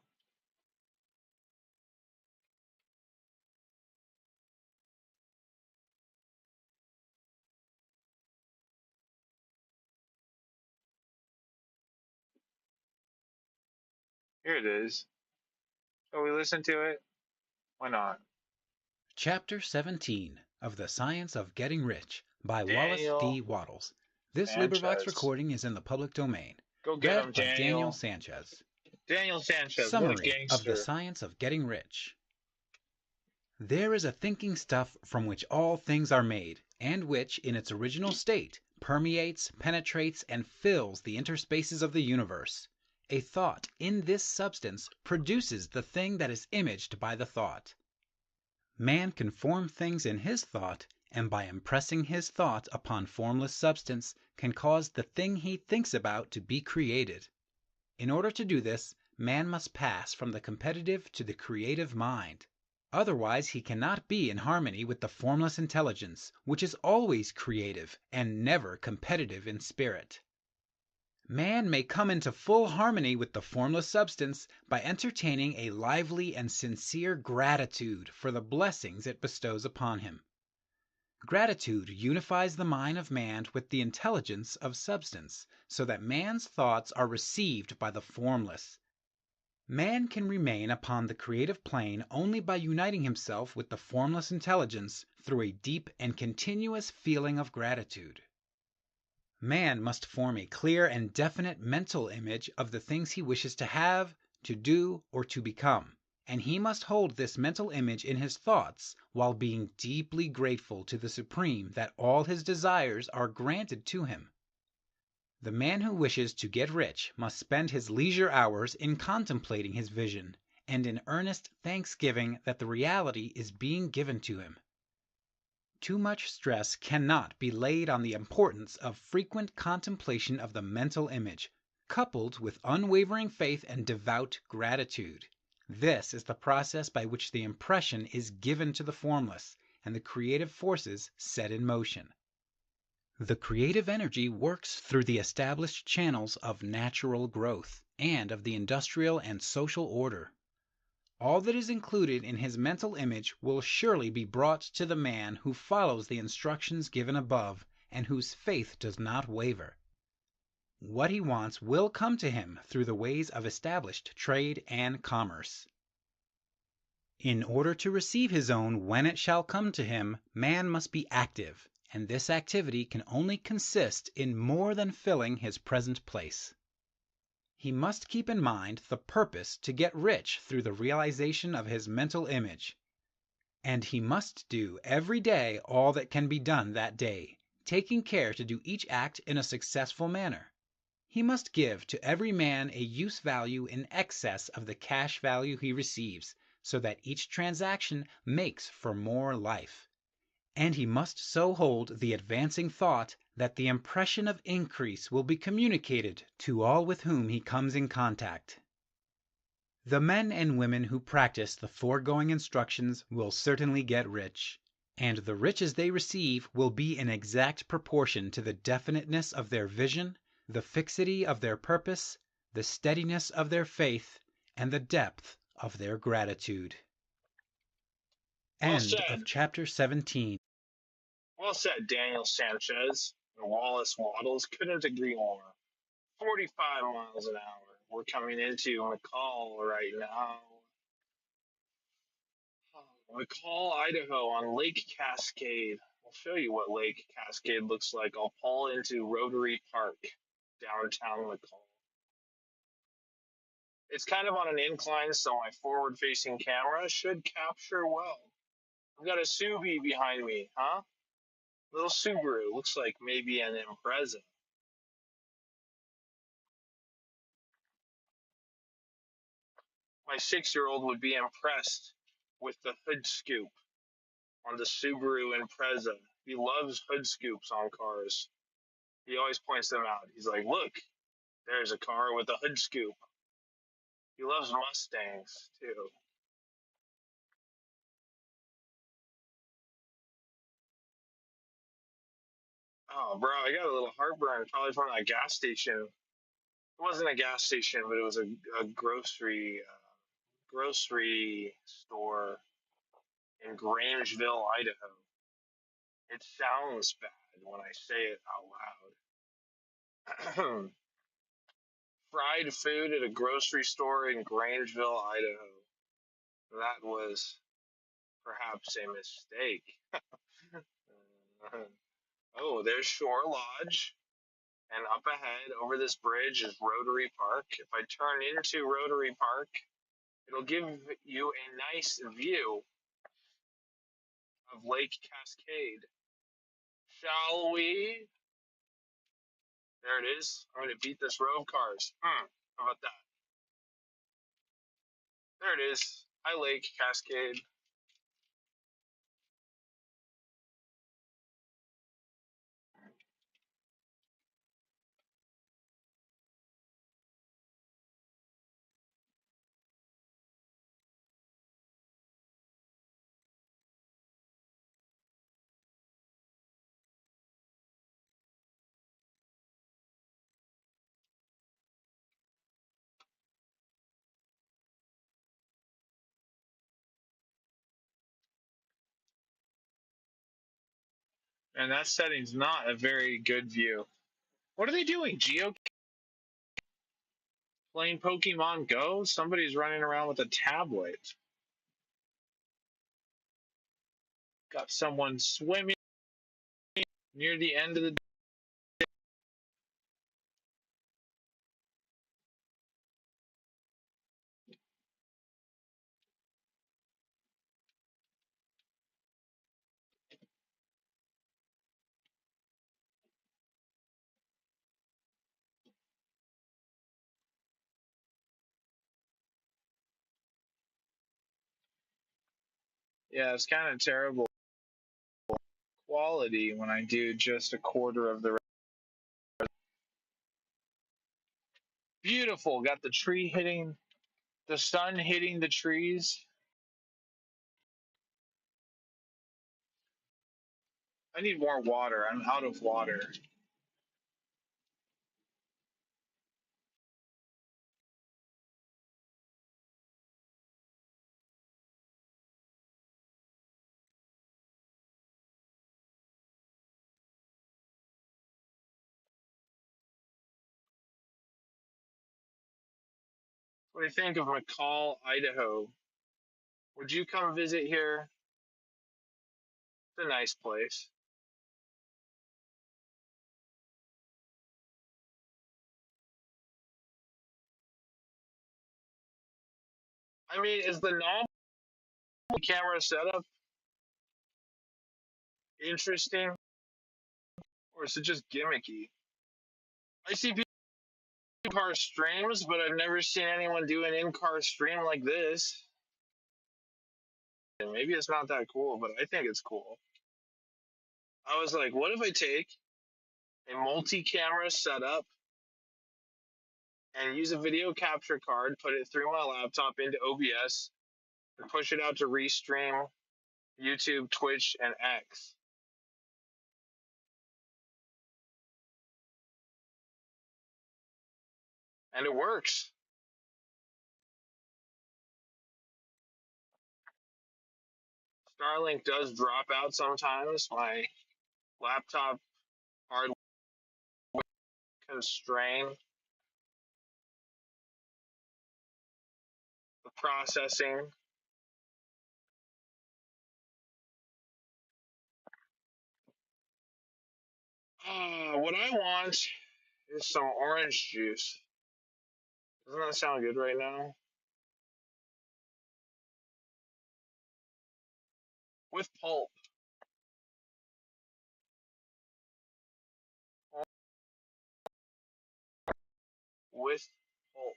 Here it is. Shall we listen to it? Why not? Chapter 17 of The Science of Getting Rich by Wallace Daniel D. Wattles. This LibriVox Sanchez. recording is in the public domain. Go get Read him, by Daniel Daniel. Sanchez. Daniel Sanchez, what a Summary of The gangster. Science of Getting Rich. There is a thinking stuff from which all things are made, and which, in its original state, permeates, penetrates, and fills the interspaces of the universe. A thought in this substance produces the thing that is imaged by the thought. Man can form things in his thought, and by impressing his thought upon formless substance can cause the thing he thinks about to be created. In order to do this, man must pass from the competitive to the creative mind. Otherwise he cannot be in harmony with the formless intelligence, which is always creative and never competitive in spirit. Man may come into full harmony with the formless substance by entertaining a lively and sincere gratitude for the blessings it bestows upon him. Gratitude unifies the mind of man with the intelligence of substance, so that man's thoughts are received by the formless. Man can remain upon the creative plane only by uniting himself with the formless intelligence through a deep and continuous feeling of gratitude. Man must form a clear and definite mental image of the things he wishes to have, to do, or to become, and he must hold this mental image in his thoughts while being deeply grateful to the Supreme that all his desires are granted to him. The man who wishes to get rich must spend his leisure hours in contemplating his vision and in earnest thanksgiving that the reality is being given to him. Too much stress cannot be laid on the importance of frequent contemplation of the mental image, coupled with unwavering faith and devout gratitude. This is the process by which the impression is given to the formless, and the creative forces set in motion. The creative energy works through the established channels of natural growth and of the industrial and social order. All that is included in his mental image will surely be brought to the man who follows the instructions given above and whose faith does not waver. What he wants will come to him through the ways of established trade and commerce. In order to receive his own when it shall come to him, man must be active, and this activity can only consist in more than filling his present place. He must keep in mind the purpose to get rich through the realization of his mental image. And he must do every day all that can be done that day, taking care to do each act in a successful manner. He must give to every man a use value in excess of the cash value he receives, so that each transaction makes for more life. And he must so hold the advancing thought that the impression of increase will be communicated to all with whom he comes in contact. The men and women who practice the foregoing instructions will certainly get rich, and the riches they receive will be in exact proportion to the definiteness of their vision, the fixity of their purpose, the steadiness of their faith, and the depth of their gratitude. Well End said. of chapter 17. Well said, Daniel Sanchez. And Wallace Waddles couldn't agree more. 45 miles an hour. We're coming into McCall right now. McCall, Idaho, on Lake Cascade. I'll show you what Lake Cascade looks like. I'll pull into Rotary Park, downtown McCall. It's kind of on an incline, so my forward-facing camera should capture well. I've got a Subi behind me, huh? Little Subaru. Looks like maybe an Impreza. My 6-year-old would be impressed with the hood scoop on the Subaru Impreza. He loves hood scoops on cars. He always points them out. He's like, look, there's a car with a hood scoop. He loves Mustangs, too. Oh, bro, I got a little heartburn, probably from that gas station. It wasn't a gas station, but it was a grocery store in Grangeville, Idaho. It sounds bad when I say it out loud. fried food at a grocery store in Grangeville, Idaho. That was perhaps a mistake. Oh, there's Shore Lodge. And up ahead over this bridge is Rotary Park. If I turn into Rotary Park, it'll give you a nice view of Lake Cascade. Shall we? There it is. I'm going to beat this row of cars. How about that? There it is. Hi, Lake Cascade. And that setting's not a very good view. What are they doing? Playing Pokemon Go? Somebody's running around with a tablet. Got someone swimming near the end of the. Yeah, it's kind of terrible quality when I do just a quarter of the. Beautiful. Got the sun hitting the trees. I need more water. I'm out of water. What do you think of McCall, Idaho? Would you come visit here? It's a nice place. I mean, is the normal camera setup interesting, or is it just gimmicky? I see people in-car streams, but I've never seen anyone do an in-car stream like this. And maybe it's not that cool, but I think it's cool. I was like, what if I take a multi-camera setup and use a video capture card, put it through my laptop into OBS, and push it out to Restream, YouTube, Twitch, and X. And it works. Starlink does drop out sometimes. My laptop hardware constrain the processing. What I want is some orange juice. Doesn't that sound good right now? With pulp. With pulp.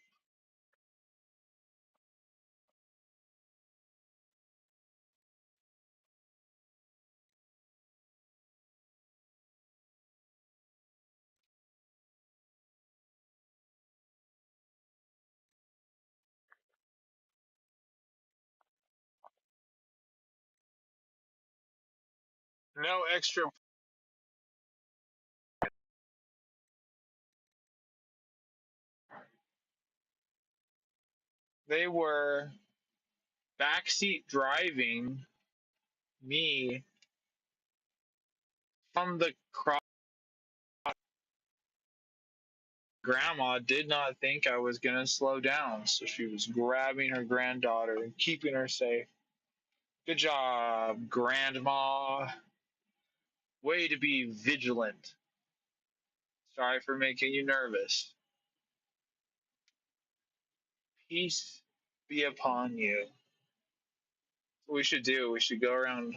No extra. They were backseat driving me from the cross Grandma did not think I was going to slow down, so she was grabbing her granddaughter and keeping her safe. Good job, Grandma. Way to be vigilant. Sorry for making you nervous. Peace be upon you. What we should do, we should go around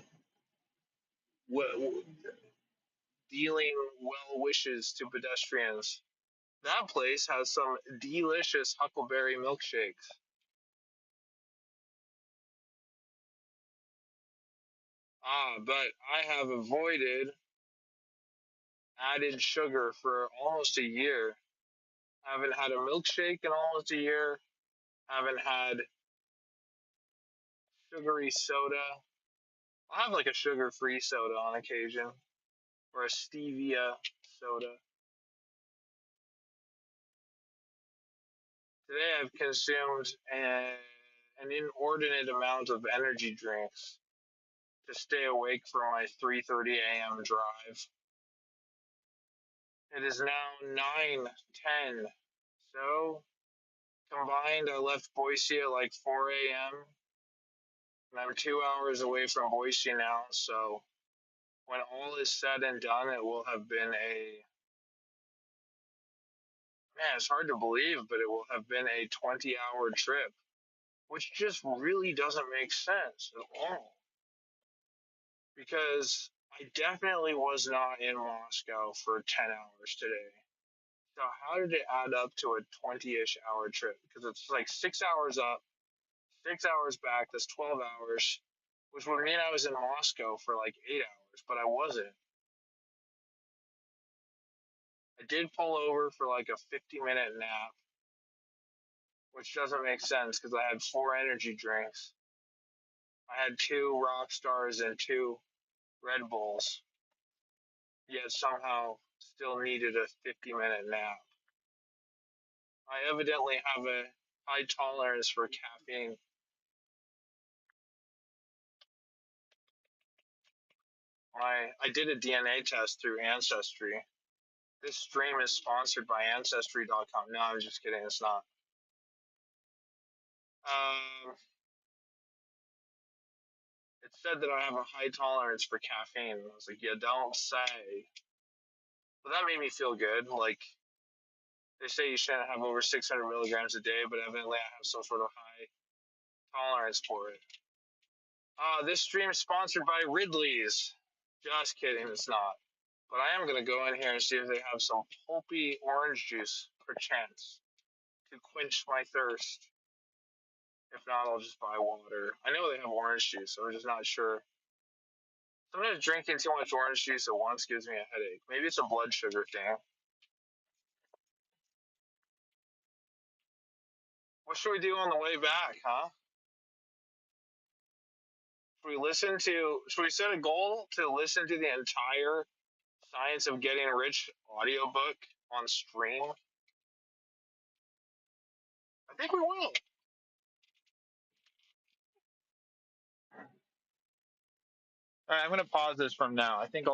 dealing well wishes to pedestrians. That place has some delicious huckleberry milkshakes. But I have avoided added sugar for almost a year. Haven't had a milkshake in almost a year. Haven't had sugary soda. I'll have like a sugar-free soda on occasion, or a stevia soda. Today I've consumed an inordinate amount of energy drinks to stay awake for my 3:30 a.m. drive. It is now 9:10. So combined, I left Boise at like 4 a.m. and I'm 2 hours away from Boise now. So when all is said and done, it will have been a man. It's hard to believe, but it will have been a 20-hour trip, which just really doesn't make sense at all. Because I definitely was not in Moscow for 10 hours today. So how did it add up to a 20-ish hour trip? Because it's like 6 hours up, 6 hours back. That's 12 hours, which would mean I was in Moscow for like 8 hours, but I wasn't. I did pull over for like a 50-minute nap, which doesn't make sense because I had 4 energy drinks. I had 2 Rock Stars and 2 Red Bulls, yet somehow still needed a 50-minute nap. I evidently have a high tolerance for caffeine. I did a DNA test through Ancestry. This stream is sponsored by Ancestry.com. No, I'm just kidding. It's not. Um, it said that I have a high tolerance for caffeine. I was like, yeah, don't say. But that made me feel good. Like, they say you shouldn't have over 600 milligrams a day, but evidently I have some sort of high tolerance for it. This stream is sponsored by Ridley's. Just kidding, it's not. But I am going to go in here and see if they have some pulpy orange juice, perchance, to quench my thirst. If not, I'll just buy water. I know they have orange juice, so I'm just not sure. Sometimes drinking too much orange juice at once gives me a headache. Maybe it's a blood sugar thing. What should we do on the way back, huh? Should we set a goal to listen to the entire Science of Getting Rich audiobook on stream? I think we will. All right, I'm going to pause this from now. I think I'll